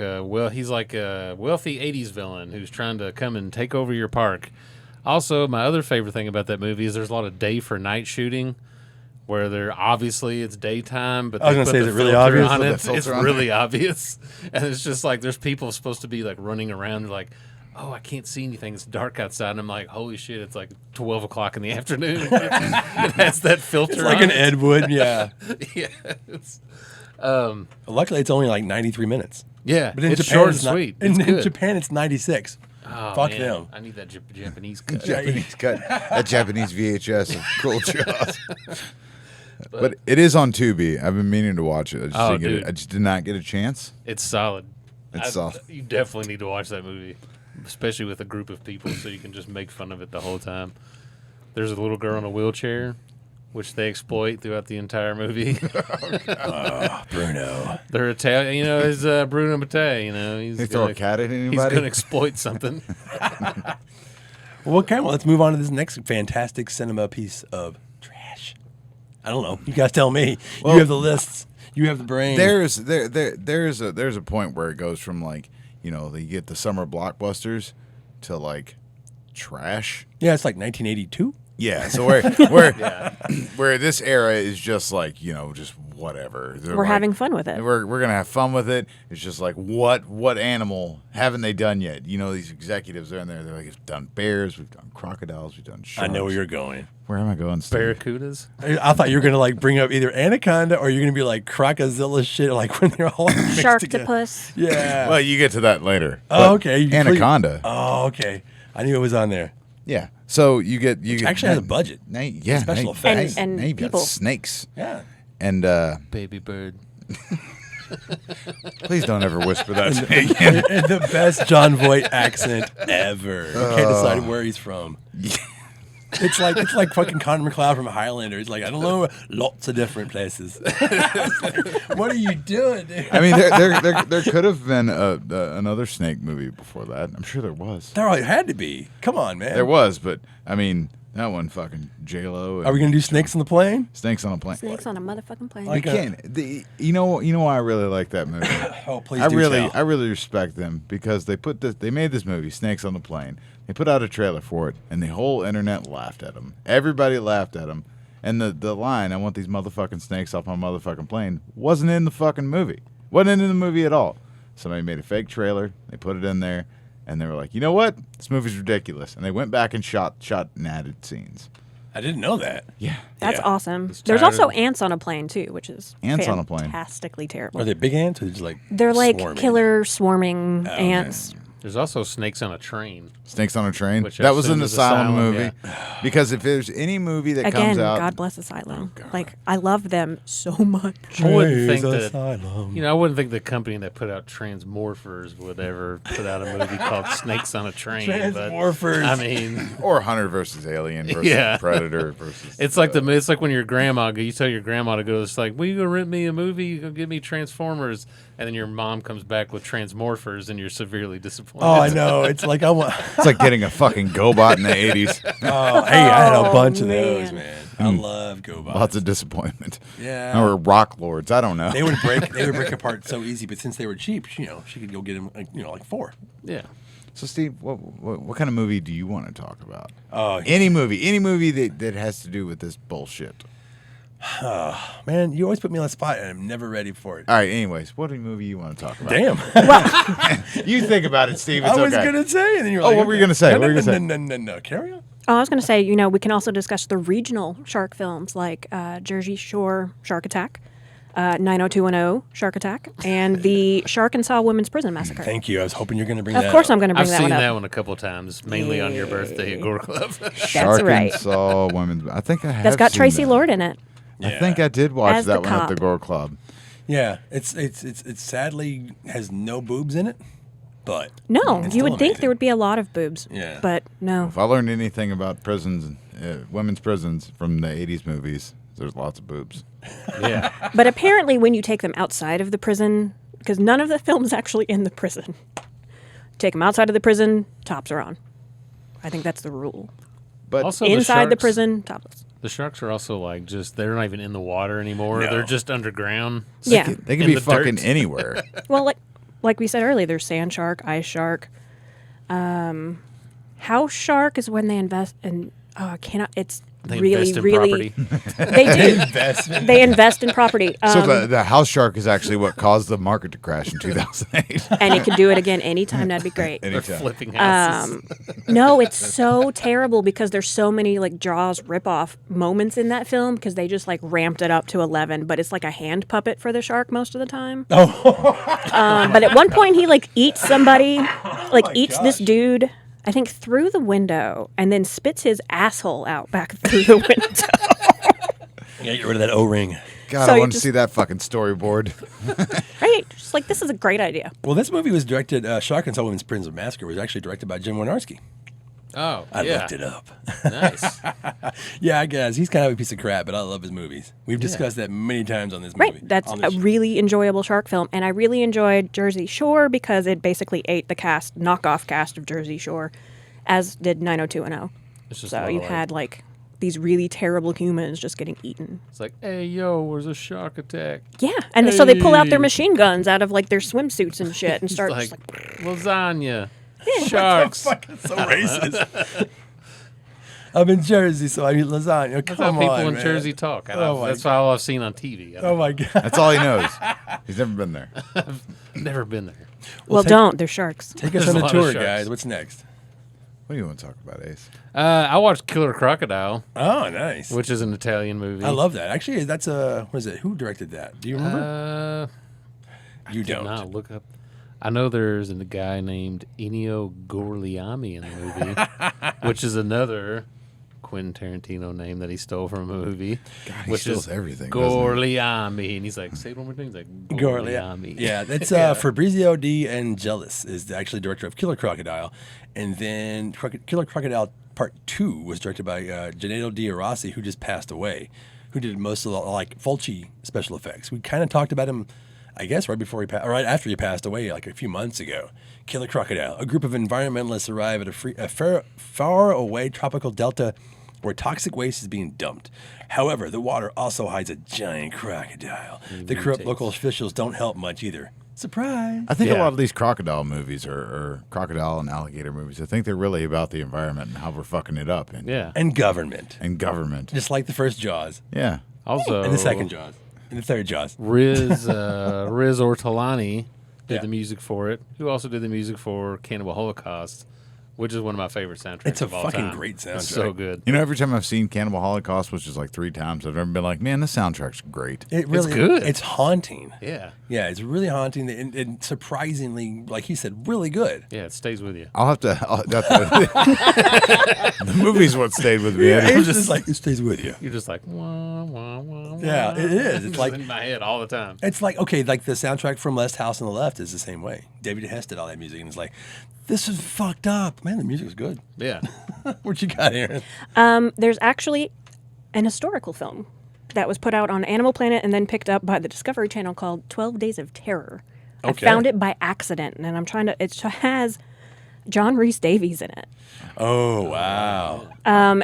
he's like a wealthy '80s villain who's trying to come and take over your park. Also, my other favorite thing about that movie is there's a lot of day for night shooting, where obviously it's daytime, but I was they gonna put say, the is it really filter obvious? on Put the it. filter It's on really obvious, and it's just like there's people supposed to be like running around like, oh, I can't see anything. It's dark outside. And I'm like, holy shit, it's like 12 o'clock in the afternoon. It has that filter It's like on an it. Ed Wood, yeah. Yeah. It's, Luckily, it's only like 93 minutes. yeah. But in It's Japan, short it's and sweet. In, It's in good. Japan, it's 96. Oh, Fuck man. them. I need that Japanese cut. Japanese cut. That Japanese VHS of Cruel Jaws. But it is on Tubi. I've been meaning to watch it. Oh, didn't get dude. I just did not get a chance. It's solid. It's solid. You definitely need to watch that movie, especially with a group of people so you can just make fun of it the whole time. There's a little girl in a wheelchair, which they exploit throughout the entire movie. Bruno. They're Italian, it's Bruno Mattei, he's They throw a cat at He's anybody? going to exploit something. Well, okay, let's move on to this next fantastic cinema piece of trash. I don't know. You guys tell me. Well- you have the lists. You have the brain. There's a point where it goes from like, you get the summer blockbusters to like trash. Yeah, it's like 1982. Yeah, so where this era is just like, just whatever. They're We're like, having fun with it. We're gonna have fun with it. It's just like what animal haven't they done yet? These executives are in there. They're like, we've done bears, we've done crocodiles, we've done sharks. I know where you're going. Where am I going, Steve? Barracudas. I thought you were gonna like bring up either anaconda or you're gonna be like crocozilla shit, like when they're all mixed together. Sharktopus. Yeah. Well, you get to that later. Oh, But okay. Anaconda. Oh, okay. I knew it was on there. Yeah. So you get Actually has a budget. Special effects. And now you've got people. snakes. Yeah. And Baby bird. please don't ever whisper that to me again. The best John Voight accent ever. You can't decide where he's from. It's like fucking Connor McLeod from Highlander. He's like, I don't know, lots of different places. What are you doing, dude? I mean, there could have been another snake movie before that. I'm sure there was. There had to be. Come on, man. There was, but I mean, that one fucking J-Lo. Are we gonna do Snakes on the Plane? Snakes on a Plane? Snakes on a motherfucking plane. You can't. You know why I really like that movie? Oh, please I do really, tell. I really respect them because they made this movie, Snakes on the Plane. They put out a trailer for it, and the whole internet laughed at them. Everybody laughed at them, and the line, "I want these motherfucking snakes off my motherfucking plane," wasn't in the fucking movie. Wasn't in the movie at all. Somebody made a fake trailer. They put it in there, and they were like, "You know what? This movie's ridiculous." And they went back and shot and added scenes. I didn't know that. Yeah. That's Yeah. awesome. It's There's tired also of- ants on a plane too, which is Ants on a plane. fantastically terrible. Are they big ants or just like They're like swarming? killer swarming ants. There's also snakes on a train. Snakes on a Train. Which I That was assume an is Asylum Asylum, movie. Because if there's any movie that Again, comes out, God bless Asylum. Like I love them so much. I wouldn't think that. Asylum. I wouldn't think the company that put out Transmorphers would ever put out a movie called Snakes on a Train. Transmorphers. But, I mean, or Hunter versus Alien versus Yeah. Predator versus. it's like it's like when your grandma, you tell your grandma to go. It's like, will you go rent me a movie? You go give me Transformers, and then your mom comes back with Transmorphers, and you're severely disappointed. Oh, I know. It's like I want. It's like getting a fucking GoBot in the 80s. Oh, hey, I had a Oh, bunch of man. those, man. I love GoBots. Lots of disappointment. Yeah. Or Rock Lords. I don't know. They would break apart so easy, but since they were cheap, she could go get them, like 4. Yeah. So, Steve, what kind of movie do you want to talk about? Oh, Any movie that has to do with this bullshit. man, you always put me on the spot, and I'm never ready for it. All right, anyways, what movie you want to talk about? Damn. You think about it, Steve. It's I was okay. gonna say, and then you're Oh, like, what were you gonna say? No, What were you gonna say? No. Carry on. Oh, I was going to say, we can also discuss the regional shark films like Jersey Shore Shark Attack, 90210 Shark Attack, and the Shark-and-Saw Women's Prison Massacre. Thank you. I was hoping you're gonna bring that. Of course, up. I'm going to bring I've that seen one up. that one a couple times, mainly on your birthday at Gore Club. Shark right. and Saw Women's. I think I have. That's got seen Tracy that. Lord in it. I think I did watch As the that one at the cop. Gore Club. Yeah, it's sadly has no boobs in it, but No, it's you still would think amazing. there would be a lot of boobs. Yeah. But no. If I learned anything about prisons, women's prisons from the 80s movies, there's lots of boobs. Yeah. But apparently, when you take them outside of the prison, because none of the film is actually in the prison, take them outside of the prison, tops are on. I think that's the rule. But Also, Inside the sharks- prison, topless. The sharks are also like they're not even in the water anymore. No. They're just underground. Yeah. they can in be the fucking dirt. anywhere. Well, like we said earlier, there's sand shark, ice shark. House shark is when they invest in. I cannot. It's They really, invest in really. property. They do. investment. They invest in property. So the house shark is actually what caused the market to crash in 2008. And it could do it again anytime. That'd be great. They're Anytime. flipping houses. No, it's so terrible because there's so many like Jaws ripoff moments in that film because they just like ramped it up to 11, but it's like a hand puppet for the shark most of the time. But at one point he like eats somebody, like eats this dude, I think through the window, and then spits his asshole out back through the window. Yeah, get rid of that O-ring. God, So I you want to just- see that fucking storyboard. Right? Just like this is a great idea. Well, this movie was directed. Shark and Saw Women's Prison Massacre was actually directed by Jim Wynorski. Oh, I yeah. looked it up. Nice. Yeah, I guess he's kind of a piece of crap, but I love his movies. We've discussed that many times on this movie. Right. That's on a this show. really enjoyable shark film. And I really enjoyed Jersey Shore because it basically ate the knockoff cast of Jersey Shore, as did 90210. It's just So a lot you of, had like these really terrible humans just getting eaten. It's like, hey, yo, where's a shark attack? Yeah. And so they pull out their Hey. machine guns out of like their swimsuits and shit and It's start like, just like lasagna, sharks. Fucking so racist. I'm in Jersey, so I eat lasagna. That's Come how people on, in man. Jersey talk. Oh my That's all I've seen on TV. Oh my god. That's all he knows. He's never been there. Never been there. Well, take- don't. They're sharks. Take us There's on a a lot of tour, sharks. guys. What's next? What do you want to talk about, Ace? I watched Killer Crocodile, Oh, nice. which is an Italian movie. I love that. Actually, that's what is it? Who directed that? Do you remember? You Did don't. not look up. I know there's a guy named Ennio Gorliami in the movie, which is another Quentin Tarantino name that he stole from a movie. God, he which steals is everything, doesn't he? Gorliami, and he's like, say it one more thing. He's like Gorliami. Yeah, that's Fabrizio De Angelis is the actually director of Killer Crocodile, and then Killer Crocodile Part 2 was directed by Gennaro Di Rossi, who just passed away, who did most of the Fulci special effects. We kind of talked about him, I guess, right after he passed away, like a few months ago. Killer Crocodile. A group of environmentalists arrive at a far away tropical delta where toxic waste is being dumped. However, the water also hides a giant crocodile. The corrupt local officials don't help much either. Surprise! I think a Yeah. lot of these crocodile movies or crocodile and alligator movies, I think they're really about the environment and how we're fucking it up. Yeah. And government. And government. Just like the first Jaws. Yeah. Also, And the second Jaws. And the third Jaws. Riz Ortolani did Yeah. the music for it. Who also did the music for Cannibal Holocaust, which is one of my favorite soundtracks. It's a of all fucking time. great It's so soundtrack. good. You know, every time I've seen Cannibal Holocaust, which is like 3 times, I've never been like, man, this soundtrack's great. It really, good. It's haunting. Yeah. Yeah, it's really haunting and surprisingly, like he said, really good. Yeah, it stays with you. The movie's what stayed with me. It's just like, it stays with you. You're just like, wah, wah, wah, wah. Yeah, it is. It's It's like, in my head all the time. it's like, okay, like the soundtrack from Last House on the Left is the same way. David Hess did all that music, and it's like, this is fucked up. Man, the music is good. Yeah. What you got, Aaron? There's actually an historical film that was put out on Animal Planet and then picked up by the Discovery Channel called 12 Days of Terror. Okay. I found it by accident, and I'm trying to. It has John Rhys Davies in it. Oh, wow.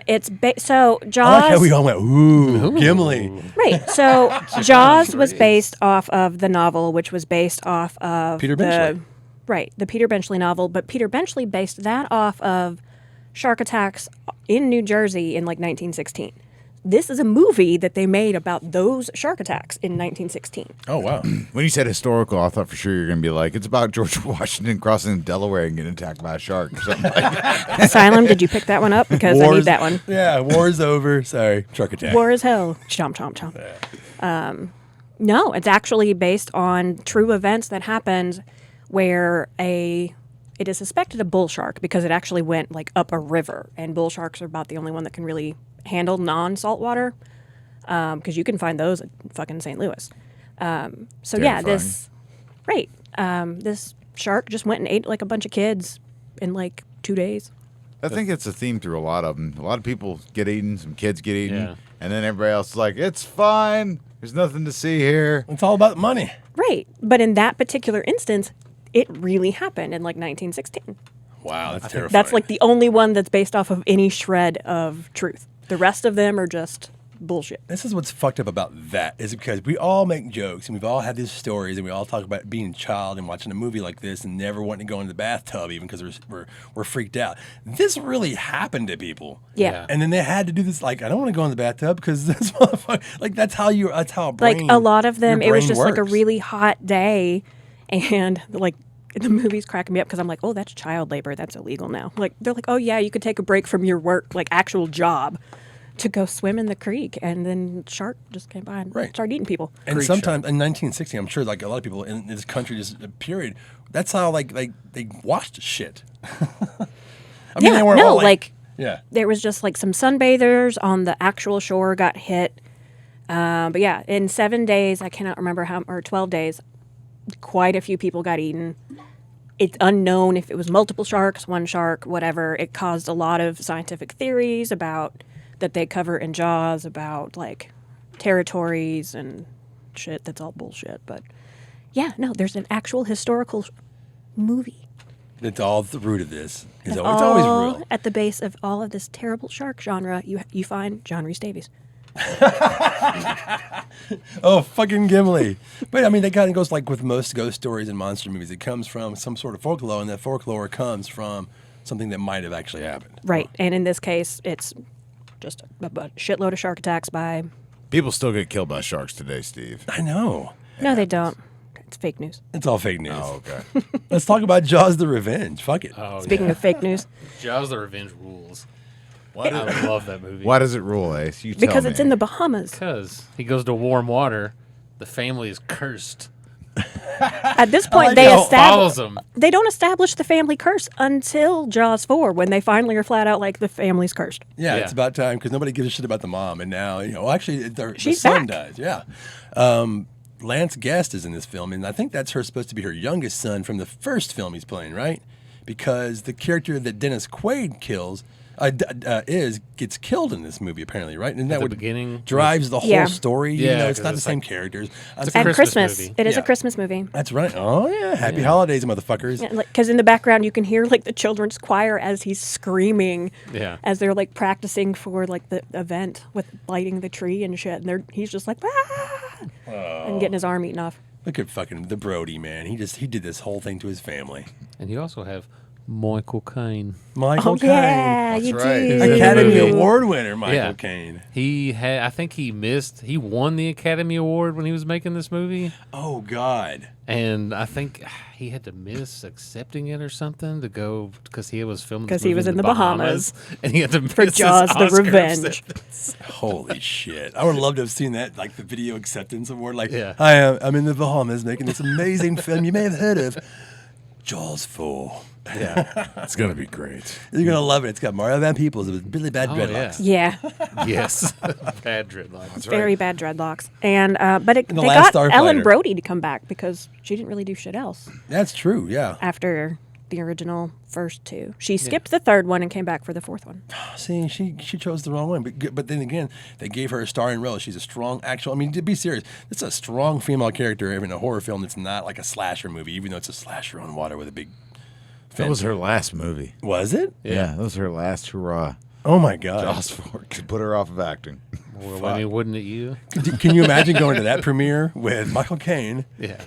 It's so I Jaws. like how we all went, ooh, Gimli. Right. So Jaws was based off of the novel, which was based off of Peter Benchley. the Peter Benchley novel. But Peter Benchley based that off of shark attacks in New Jersey in like 1916. This is a movie that they made about those shark attacks in 1916. Oh, wow. When you said historical, I thought for sure you're going to be like, it's about George Washington crossing Delaware and getting attacked by a shark or something like that. Asylum, did you pick that one up? Because I need that one. Yeah, war's over. Sorry, truck attack. War is hell. Chomp, chomp, chomp. No, it's actually based on true events that happened where it is suspected a bull shark because it actually went like up a river, and bull sharks are about the only one that can really handle non-salt water because you can find those at fucking St. Louis. So yeah, this shark just went and ate like a bunch of kids in like 2 days. I think it's a theme through a lot of them. A lot of people get eaten, some kids get eaten, Yeah. and then everybody else is like, it's fine. There's nothing to see here. It's all about money. Right, but in that particular instance, it really happened in like 1916. Wow, that's terrifying. That's like the only one that's based off of any shred of truth. The rest of them are just bullshit. This is what's fucked up about that is because we all make jokes and we've all had these stories and we all talk about being a child and watching a movie like this and never wanting to go in the bathtub even because we're freaked out. This really happened to people. Yeah. And then they had to do this like, I don't want to go in the bathtub because this motherfucker, like that's how a brain, Like a lot of them, your it was brain just like a works. really hot day, and like the movie's cracking me up because I'm like, oh, that's child labor. That's illegal now. Like they're like, oh yeah, you could take a break from your work, like actual job, to go swim in the creek, and then shark just came by and started eating people. And sometimes in 1960, I'm sure like a lot of people in this country, just a period, that's how like they washed shit. I mean, Yeah, they weren't no, all like yeah. there was just like some sunbathers on the actual shore got hit. But yeah, in 7 days, I cannot remember or 12 days, quite a few people got eaten. It's unknown if it was multiple sharks, one shark, whatever. It caused a lot of scientific theories about that they cover in Jaws about like territories and shit. That's all bullshit. But yeah, no, there's an actual historical movie. It's all the root of this. It's And always all real. at the base of all of this terrible shark genre. You find John Rhys Davies. Oh, fucking Gimli. But I mean, that kind of goes like with most ghost stories and monster movies. It comes from some sort of folklore, and that folklore comes from something that might have actually happened. Right. And in this case, it's just a shitload of shark attacks by. People still get killed by sharks today, Steve. I know. No, they don't. It's fake news. It's all fake news. Oh, okay. Let's talk about Jaws the Revenge. Fuck it. Oh, Speaking of fake news, Jaws the Revenge rules. Why I love that movie. Why does it rule, Ace? You tell because me. it's in the Bahamas. Because he goes to warm water. The family is cursed. At this point, like they how it follows him. They don't establish the family curse until Jaws 4, when they finally are flat out like the family's cursed. Yeah, Yeah. it's about time because nobody gives a shit about the mom. And now, well, actually, the She's son back. dies. Yeah. Lance Guest is in this film, and I think that's supposed to be her youngest son from the first film he's playing, right? Because the character that Dennis Quaid kills gets killed in this movie, apparently, right? And that the would beginning? drives the whole Yeah. story. Yeah, It's 'cause not the it's same like- characters. It's a And Christmas Christmas. movie. It is Yeah. a Christmas movie. That's right. Oh yeah, happy holidays, motherfuckers. Because in the background, you can hear like the children's choir as he's screaming, Yeah. as they're like practicing for like the event with lighting the tree and shit. And he's just like, ah! And getting his arm eaten off. Look at fucking the Brody man. He did this whole thing to his family. And you also have Michael Caine. Michael Oh Caine, yeah, That's you right. do. Academy Movie. Award winner, Michael Yeah. Caine. I think he won the Academy Award when he was making this movie. Oh God. And I think he had to miss accepting it or something to go because he was filming. 'Cause this he movie was in the Bahamas and he had to for miss his Jaws the Oscar Revenge. acceptance. Holy shit! I would love to have seen that, like the video acceptance award. Like, Yeah. I'm in the Bahamas making this amazing film you may have heard of, Jaws 4. Yeah. It's going to be great. You're gonna love it. It's got Mario Van Peebles with Billy Bad Oh, Dreadlocks. Yeah, Yes. Bad dreadlocks. very bad dreadlocks. And but they And the Last got Ellen Starfighter. Brody to come back because she didn't really do shit else That's true. Yeah. after the original first two. She skipped the third one and came back for the fourth one. See, she chose the wrong one. But then again, they gave her a starring role. She's a strong actual. I mean, to be serious, it's a strong female character in a horror film that's not like a slasher movie, even though it's a slasher on water with a big. That was her last movie. Was it? Yeah, that was her last hurrah. Oh my God. Jaws 4 could put her off of acting. Well, I mean, wouldn't it you? Can you imagine going to that premiere with Michael Caine, Yeah.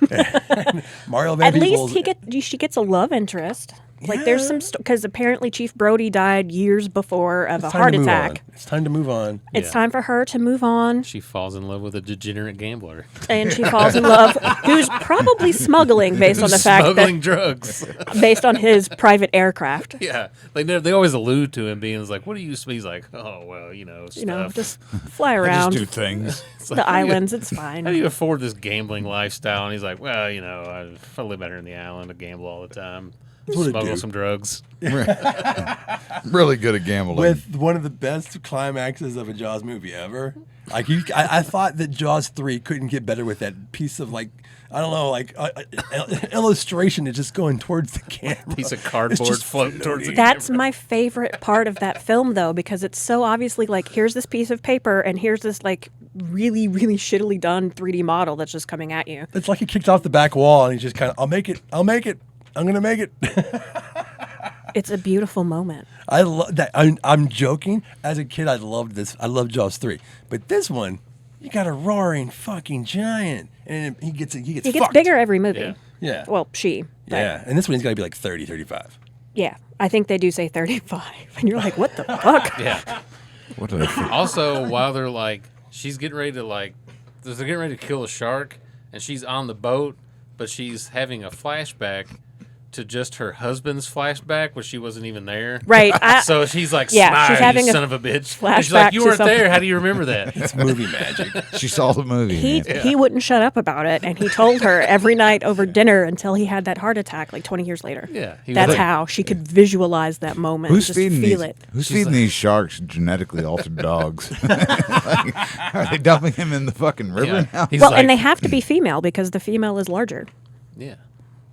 Mario Van At Peebles? least she gets a love interest. Like there's some because apparently Chief Brody died years before of a It's time heart to move attack. on. It's time to move on. It's Yeah. time for her to move on, She falls in love with a degenerate gambler. and she falls in love. Who's probably smuggling based on the fact Smuggling drugs. that based on his private aircraft. Yeah. They always allude to him being like, what do you smell? He's like, oh, well, stuff. You know, just fly I around just do things. It's like, the how do you- islands. It's How do fine. you afford this gambling lifestyle? And he's like, well, I live better in the island. I gamble all the time. what I Smuggle do. some drugs. Really good at gambling. With one of the best climaxes of a Jaws movie ever. Like I thought that Jaws 3 couldn't get better with that piece of illustration that's just going towards the camera. Piece of It's cardboard just floating towards the That's my favorite part of that film, though, because it's so obviously like here's this piece of paper and here's this like really, really shittily done 3D model that's just coming at you. It's like he kicked off the back wall and he's just kind of, I'll make it. I'm gonna make it. It's a beautiful moment. I love that. I'm joking. As a kid, I loved this. I loved Jaws 3, but this one, you got a roaring fucking giant, and he gets He gets fucked. bigger every movie. Yeah. Yeah. Well, she. but Yeah, and this one he's got to be like 30, 35. Yeah. I think they do say 35. And you're like, what the fuck? Yeah. What did I think? Also, while they're like, they're getting ready to kill a shark, and she's on the boat, but she's having a flashback to just her husband's flashback, where she wasn't even there. Right. So she's like, Yeah, smile, she's having you a son of a bitch. And she's flashback like, you to weren't something. there. How do you remember that? It's movie magic. She saw the movie. He wouldn't shut up about it, and he told her every night over dinner until he had that heart attack like 20 years later. Yeah, he was That's like- how she could visualize that moment. Who's just feeding feel these? it. Who's feeding these sharks genetically altered dogs? Like, are they dumping him in the fucking river Yeah. now? He's Well, like, and they have to be female because the female is larger. yeah.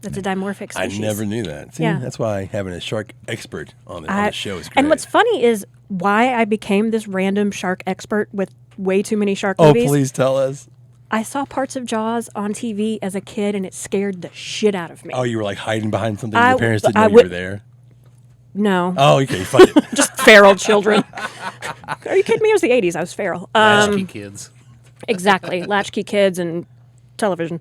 It's a dimorphic I species. never knew that. See, Yeah. that's why having a shark expert on the show is great. And what's funny is why I became this random shark expert with way too many shark Oh, movies. please tell us. I saw parts of Jaws on TV as a kid, and it scared the shit out of me. Oh, you were like hiding behind something. I- Your parents didn't I know you would- were there. No, Oh, okay. Fuck it. just feral children. Are you kidding me? It was the 80s. I was feral. Latchkey Kids. Exactly. Latchkey Kids and television.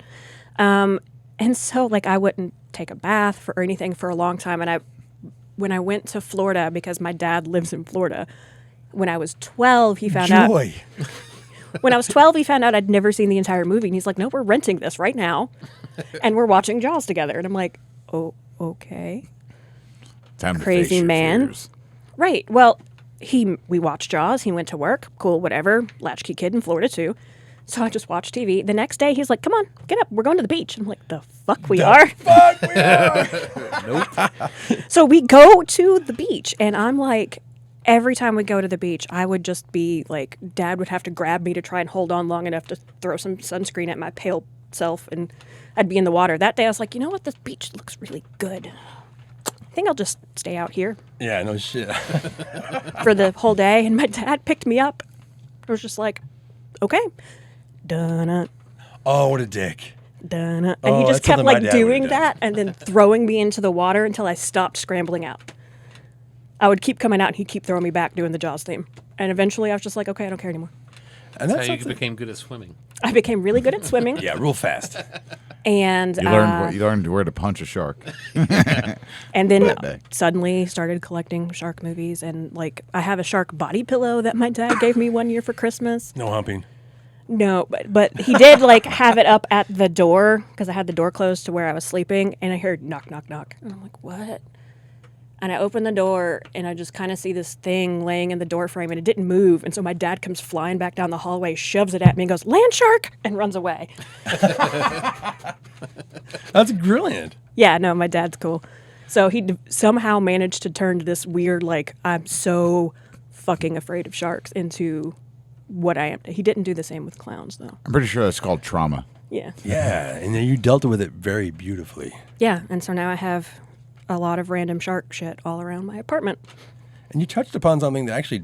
And so, like, I wouldn't take a bath or anything for a long time. And when I went to Florida, because my dad lives in Florida, when I was 12, he found out. Joy. When I was 12, he found out I'd never seen the entire movie. And he's like, no, we're renting this right now. And we're watching Jaws together. And I'm like, oh, okay. Time to Crazy face your man. fears. Right. Well, we watched Jaws. He went to work. Cool, whatever. Latchkey Kid in Florida, too. So I just watched TV. The next day, he's like, come on, get up. We're going to the beach. I'm like, the fuck we are? Fuck, we are. Nope. So we go to the beach. And I'm like, every time we go to the beach, I would just be like, Dad would have to grab me to try and hold on long enough to throw some sunscreen at my pale self. And I'd be in the water. That day, I was like, you know what? This beach looks really good. I think I'll just stay out here Yeah, no shit. for the whole day. And my dad picked me up. I was just like, okay. Dun-na, Oh, what a dick. dun-na. And Oh, he just that's kept something my like dad doing would've done. that and then throwing me into the water until I stopped scrambling out. I would keep coming out and he'd keep throwing me back doing the Jaws theme. And eventually I was just like, okay, I don't care anymore. And That's that's how you something- became good at swimming. I became really good at swimming. Yeah, real fast. And You learned where to punch a shark. and then that day. suddenly started collecting shark movies. And like I have a shark body pillow that my dad gave me one year for Christmas. No humping. No, but he did like have it up at the door because I had the door closed to where I was sleeping, and I heard knock, knock, knock, and I'm like, what? And I open the door, and I just kind of see this thing laying in the door frame, and it didn't move, and so my dad comes flying back down the hallway, shoves it at me, and goes, "Land shark," and runs away. That's brilliant. Yeah, no, my dad's cool. So he somehow managed to turn this weird, like, I'm so fucking afraid of sharks into what I am. He didn't do the same with clowns, though. I'm pretty sure that's called trauma. Yeah. Yeah, and then you dealt with it very beautifully. Yeah, and so now I have a lot of random shark shit all around my apartment. And you touched upon something that actually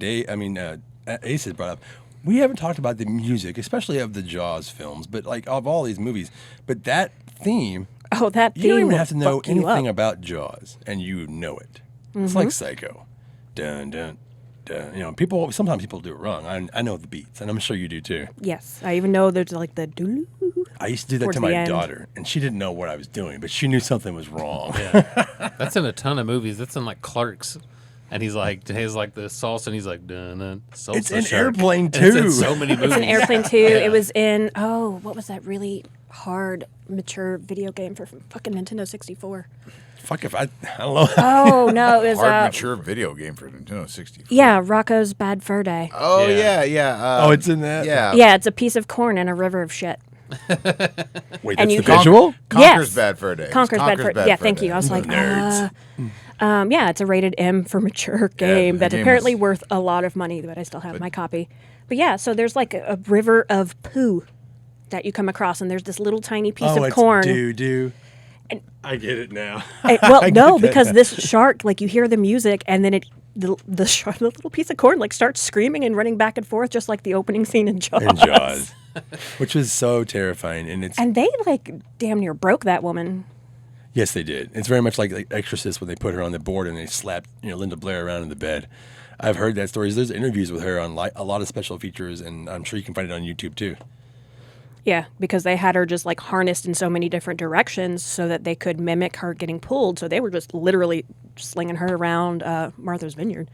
Ace has brought up. We haven't talked about the music, especially of the Jaws films, but like of all these movies. But that theme, Oh, that you don't theme even will have to know fuck you anything up. about Jaws, and you know it. It's like Psycho. Dun, dun, dun. You know, sometimes people do it wrong. I know the beats, and I'm sure you do too. Yes, I even know there's like the doo. I used to do that Towards to the my end. daughter, and she didn't know what I was doing, but she knew something was wrong. Yeah. That's in a ton of movies. That's in like Clerks. And he's like the salsa, and he's like, dun, salsa. It's in shark. Airplane And it's in too. so many movies. It's an Airplane 2. It was in, what was that really hard, mature video game for fucking Nintendo 64? Fuck if I don't know. Oh, no, it was, Hard, mature video game for Nintendo 64. yeah, Rocco's Bad Fur Day. Oh, Yeah. yeah. Oh, it's in that? Yeah. Yeah, it's a piece of corn in a river of shit. Wait, And that's you the can- visual? Conquer's Yes. Bad Fur Day. It was Conquer's Bad Fur Yeah, thank Day. you. I was like, Nerds. yeah, it's a rated M for mature game the that's game apparently was- worth a lot of money, but I still have my copy. But yeah, so there's like a river of poo that you come across, and there's this little tiny piece Oh, of it's corn. doo-doo. And- I get it now. Well, I no, get that because now. this shark, like you hear the music, and then the little piece of corn like starts screaming and running back and forth, just like the opening scene in Jaws. In Jaws. Which was so terrifying. And they like damn near broke that woman. Yes, they did. It's very much like Exorcist when they put her on the board and they slapped Linda Blair around in the bed. I've heard that story. There's interviews with her on a lot of special features, and I'm sure you can find it on YouTube too. Yeah, because they had her just like harnessed in so many different directions so that they could mimic her getting pulled. So they were just literally slinging her around Martha's Vineyard.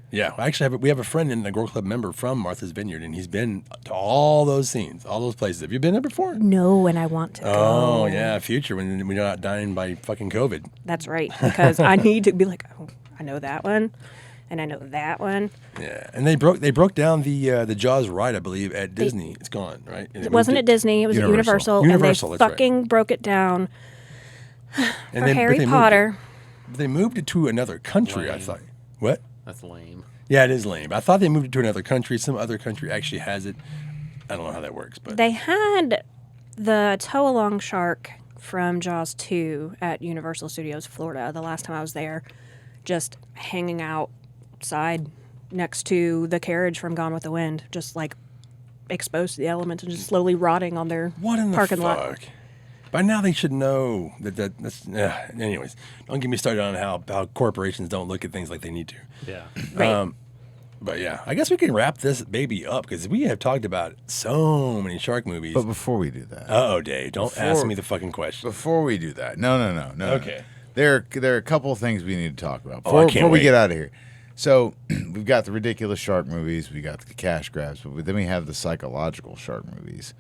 Yeah, we have a friend and a Gore Club member from Martha's Vineyard, and he's been to all those scenes, all those places. Have you been there before? No, and I want to go. Oh, yeah, future when we're not dying by fucking COVID. That's right, because I need to be like, oh, I know that one, and I know that one. Yeah, and they broke down the Jaws ride, I believe, at Disney. It's gone, right? And It wasn't at Disney, it was Universal. at Universal, Universal, and that's they fucking broke it down And for then- but Harry they moved Potter. They moved it to another country, I Lame. thought. What? That's lame. Yeah, it is lame. I thought they moved it to another country. Some other country actually has it. I don't know how that works, but They had the tow-along shark from Jaws 2 at Universal Studios Florida the last time I was there, just hanging outside next to the carriage from Gone with the Wind, just like exposed to the elements and just slowly rotting on their what in the parking fuck? lot. By now they should know that's. Anyways, don't get me started on how corporations don't look at things like they need to. Yeah. Right. But yeah, I guess we can wrap this baby up because we have talked about so many shark movies. But before we do that, Dave, don't ask me the fucking question. before we do that, no. Okay. There are a couple of things we need to talk about Oh, I before, can't before we wait. get out of here. So we've got the ridiculous shark movies, we got the cash grabs, but then we have the psychological shark movies.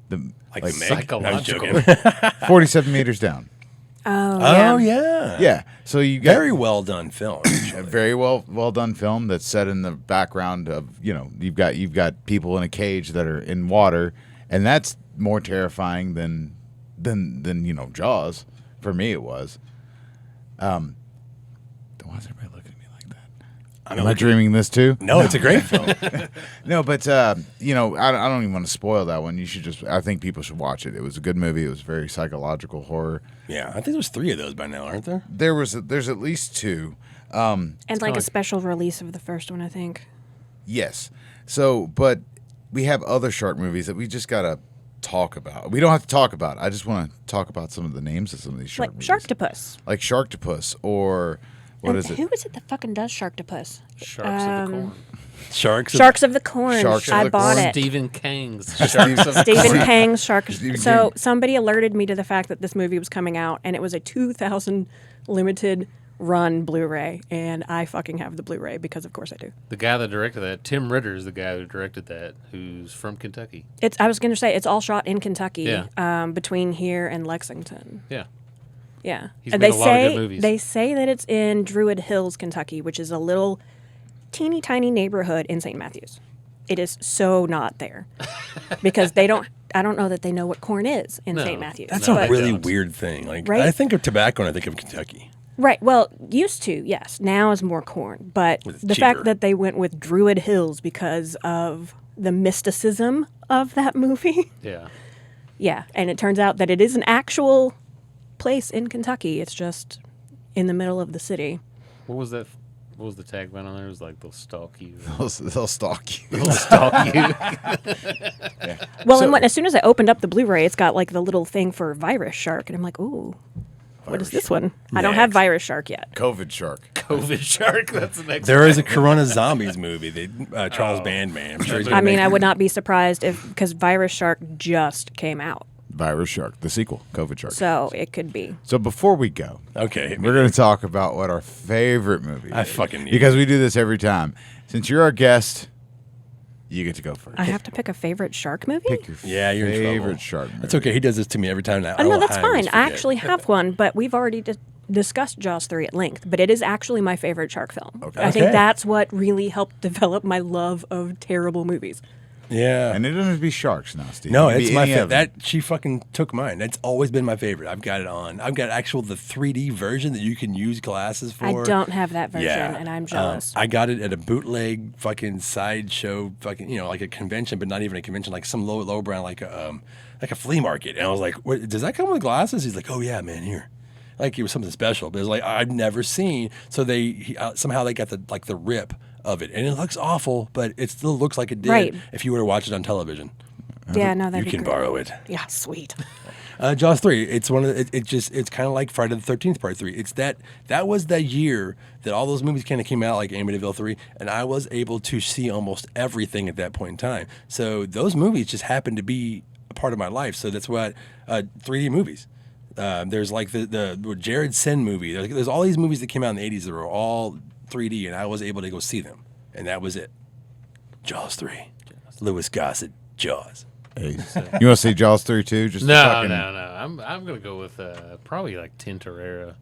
The Like like the Meg? psychological. I'm joking. 47 meters down. Oh, yeah. Oh yeah. Yeah. So you got Very well done film. a very well done film that's set in the background of, you've got people in a cage that are in water, and that's more terrifying than Jaws. For me it was. Why is everybody looking at me like that? Am I dreaming this too? No, it's a great film. No, but I don't even want to spoil that one. I think people should watch it. It was a good movie. It was very psychological horror. Yeah, I think there's 3 of those by now, aren't there? There's at least 2. And like a special release of the first one, I think. Yes. So, but we have other shark movies that we just gotta talk about. We don't have to talk about it. I just want to talk about some of the names of some of these shark Like movies. Sharktopus. Like Sharktopus, or what And is it? Who is it that fucking does Sharktopus? Sharks of the Corn. Sharks Sharks of the Corn. Sharks of I the bought Corn. it. Stephen King's Sharks of the Stephen Corn. King's Shark. Stephen So King. somebody alerted me to the fact that this movie was coming out, and it was a 2000 limited run Blu-ray, and I fucking have the Blu-ray because of course I do. The guy that directed that, Tim Ritter, is the guy who directed that, who's from Kentucky. I was going to say it's all shot in Kentucky, Yeah. between here and Lexington. Yeah. Yeah, He's and made they a lot of say good movies. they say that it's in Druid Hills, Kentucky, which is a little teeny tiny neighborhood in St. Matthews. It is so not there because they don't. I don't know that they know what corn is in No. St. Matthews. That's No, a I really don't. weird thing. Like Right? I think of tobacco and I think of Kentucky. Right. Well, used to, yes. Now is more corn. But It's the cheaper. fact that they went with Druid Hills because of the mysticism of that movie. Yeah. Yeah. And it turns out that it is an actual place in Kentucky. It's just in the middle of the city. What was that? What was the tagline on there? It was like, they'll stalk you. They'll stalk you. They'll stalk you. Well, and as soon as I opened up the Blu-ray, it's got like the little thing for Virus Shark. And I'm like, ooh, what is this one? I don't have Virus Shark yet. COVID shark. COVID shark. That's the next There is a Corona Zombies movie. Charles Bandman. I'm sure he's gonna I mean, make I would not be surprised because Virus Shark just came out. Virus Shark, the sequel, COVID Shark. So it could be. So before we go, Okay. we're going to talk about what our favorite movie I is. fucking knew Because we do this every time. Since you're our guest, you get to go first. I have to pick a favorite shark movie? Pick your Yeah, you're in favorite trouble. shark movie. That's okay. He does this to me every time now. Oh, no, that's fine. I actually have one, but we've already discussed Jaws 3 at length. But it is actually my favorite shark film. Okay. I think Okay. that's what really helped develop my love of terrible movies. Yeah. And it doesn't have to be sharks now, Steve. No, It can it's be my any favorite. of them. That she fucking took mine. That's always been my favorite. I've got it on. I've got the 3D version that you can use glasses for. I don't have that version, and I'm jealous. I got it at a bootleg fucking sideshow, fucking like a convention, but not even a convention, like some low brown, like a flea market. And I was like, "What, does that come with glasses?" He's like, "Oh yeah, man, here." Like it was something special, but it's like I've never seen. So somehow they got the rip of it, and it looks awful, but it still looks like it did Right. if you were to watch it on television. Yeah, no, You that'd be can great. borrow it. Yeah, sweet. Jaws 3. It's one of the, it's kind of like Friday the 13th Part 3. It's that was the year that all those movies kind of came out, like Amityville 3, and I was able to see almost everything at that point in time. So those movies just happened to be a part of my life. So that's what 3D movies. There's like the Jared Sen movie. There's all these movies that came out in the 80s that were all 3D, and I was able to go see them, and that was it. Jaws 3. Lewis Gossett, Jaws. Hey, you want to see Jaws 3 too? Just to No, fucking- no. I'm gonna go with probably like Tintorera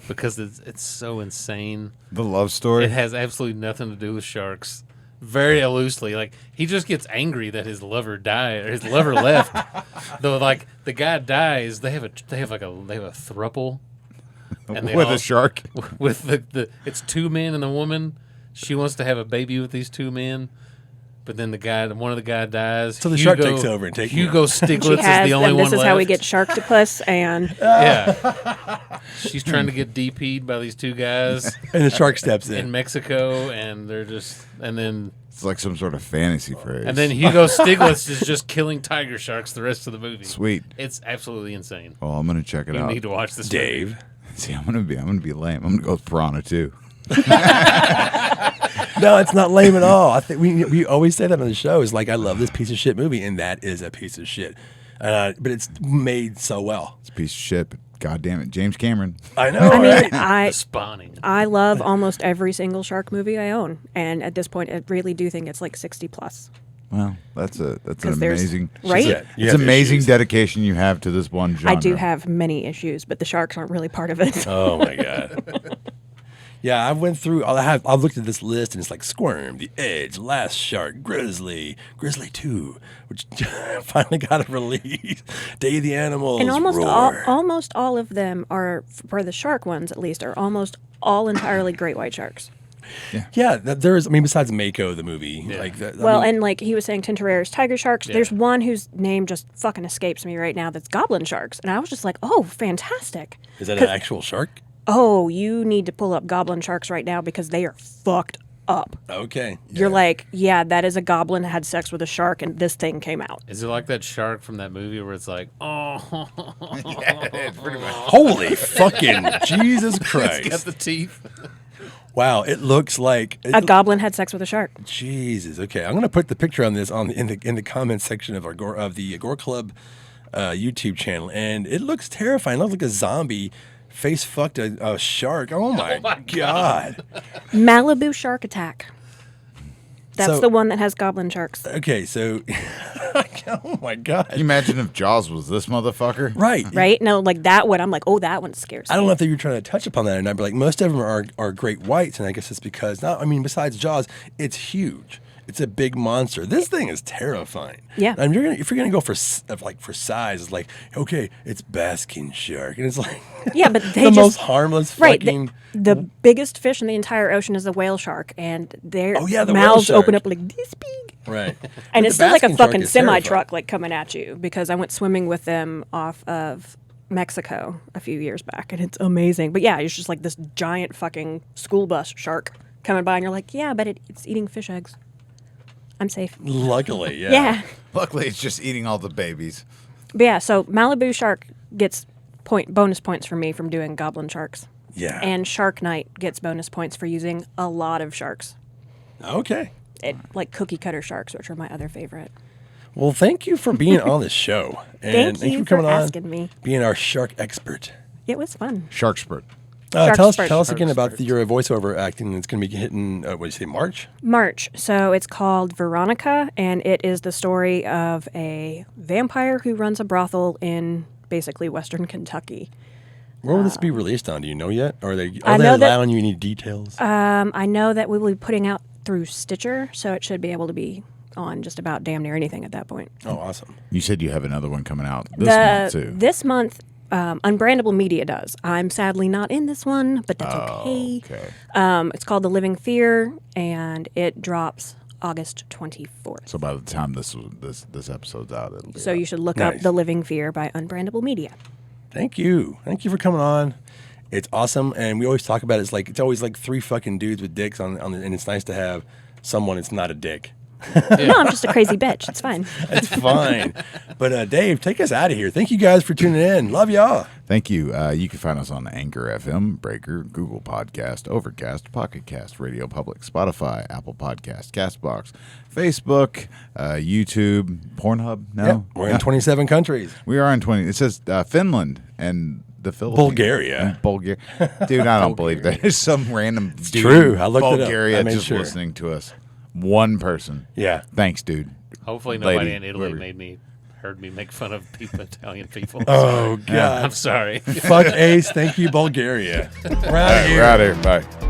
because it's so insane. The love story. It has absolutely nothing to do with sharks. Very loosely, like he just gets angry that his lover died or his lover left. Though, like the guy dies, they have a throuple, and they with all- a shark. with the it's 2 men and a woman. She wants to have a baby with these 2 men, but then one of the guy dies. So the shark takes over and takes him Hugo out. Stiglitz She has, is the only and one this left. is how we get Sharktopus, and Yeah, she's trying to get DP'd by these 2 guys And the shark steps in in. Mexico, and they're just and then It's like some sort of fantasy phrase. Hugo Stiglitz is just killing tiger sharks the rest of the movie. Sweet. It's absolutely insane. Well, I'm gonna check it You out. need to watch this, movie. Dave. See, I'm gonna be lame. I'm gonna go with Piranha too. No, it's not lame at all. I think we always say that on the show. Is like I love this piece of shit movie, and that is a piece of shit. But it's made so well. It's a piece of shit, but God damn it, James Cameron. I know. I mean, right? The spawning. I love almost every single shark movie I own, and at this point, I really do think it's like 60 plus. Well, that's an 'Cause there's- amazing, right? Yeah, you it's have amazing issues. dedication you have to this one genre. I do have many issues, but the sharks aren't really part of it. Oh my god. Yeah, I went through. I've looked at this list, and it's like Squirm, The Edge, Last Shark, Grizzly 2, which finally got a release. Day of the Animals, And Roar. almost all of them are, for the shark ones at least, are almost all entirely great white sharks. Yeah, there's. I mean, besides Mako, the movie, like that. Well, and like he was saying, Tintorero's tiger sharks. There's one whose name just fucking escapes me right now. That's goblin sharks, and I was just like, oh, fantastic. is that an actual shark? Oh, you need to pull up goblin sharks right now because they are fucked up. Okay. You're like, yeah, that is a goblin had sex with a shark, and this thing came out. Is it like that shark from that movie where it's like, oh, it's pretty much. Holy fucking Jesus it's got Christ! the teeth? Wow, it looks like A goblin had sex with a shark. Jesus. Okay, I'm gonna put the picture on this in the comments section of the Gore Club YouTube channel, and it looks terrifying. It looks like a zombie face fucked a shark. Oh my, god. Malibu Shark Attack. That's So- the one that has goblin sharks. Okay, so oh my god. Can you imagine if Jaws was this motherfucker? Right. Right? No, like that one. I'm like, oh, that one scares me. I don't know if you were trying to touch upon that or not, but like most of them are great whites, and I guess it's because besides Jaws, it's huge. It's a big monster. This thing is terrifying. Yeah. And if you're gonna go for size, it's like, okay, it's basking shark, and it's like Yeah, but they the just most harmless right. fucking. The biggest fish in the entire ocean is the whale shark, and their Oh, yeah, the whale mouths shark. open up like this big. Right. And But it's the still like a basking shark fucking is semi terrifying. truck like coming at you because I went swimming with them off of Mexico a few years back, and it's amazing. But yeah, it's just like this giant fucking school bus shark coming by, and you're like, yeah, but it's eating fish eggs. I'm safe. Luckily, yeah. Yeah. Luckily, it's just eating all the babies. But yeah, so Malibu Shark gets bonus points for me from doing goblin sharks. Yeah. And Shark Night gets bonus points for using a lot of sharks. Okay. Like cookie cutter sharks, which are my other favorite. Well, thank you for being on the show, and Thank you for coming for on, asking me. being our shark expert. It was fun. Sharkspert. Tell Sharkspert. us again about Sharkspert. your voiceover acting that's going to be hitting. What did you say, March? March. So it's called Veronica, and it is the story of a vampire who runs a brothel in basically Western Kentucky. Where will this be released on? Do you know yet? Or are they I know that- allowing you any details? I know that we will be putting out through Stitcher, so it should be able to be on just about damn near anything at that point. Oh, awesome. You said you have another one coming out this month, too. This month, Unbrandable Media does. I'm sadly not in this one, but that's okay. Okay. It's called The Living Fear, and it drops August 24th. So by the time this episode's out, it'll be So out. you should look up Nice. The Living Fear by Unbrandable Media. Thank you. Thank you for coming on. It's awesome, and we always talk about it. It's always like three fucking dudes with dicks on and it's nice to have someone that's not a dick. No, I'm just a crazy bitch. It's fine. It's fine. But Dave, take us out of here. Thank you guys for tuning in. Love y'all. Thank you. You can find us on Anchor FM, Breaker, Google Podcast, Overcast, Pocket Cast, Radio Public, Spotify, Apple Podcast, Castbox, Facebook, YouTube, Pornhub. No, Yep, we're in 27 countries. We are in 20. It says Finland and the Philippines. Bulgaria. And Bulgaria. Dude, I don't believe that. There's some random dude true. in I looked it up. Bulgaria I made just sure. listening to us. One person. Yeah. Thanks, dude. Hopefully nobody Lady, in Italy whoever. heard me make fun of people, Italian people. Oh, I'm God. sorry. Fuck Ace. Thank you, Bulgaria. We're out of All right, here. we're out of here. Bye.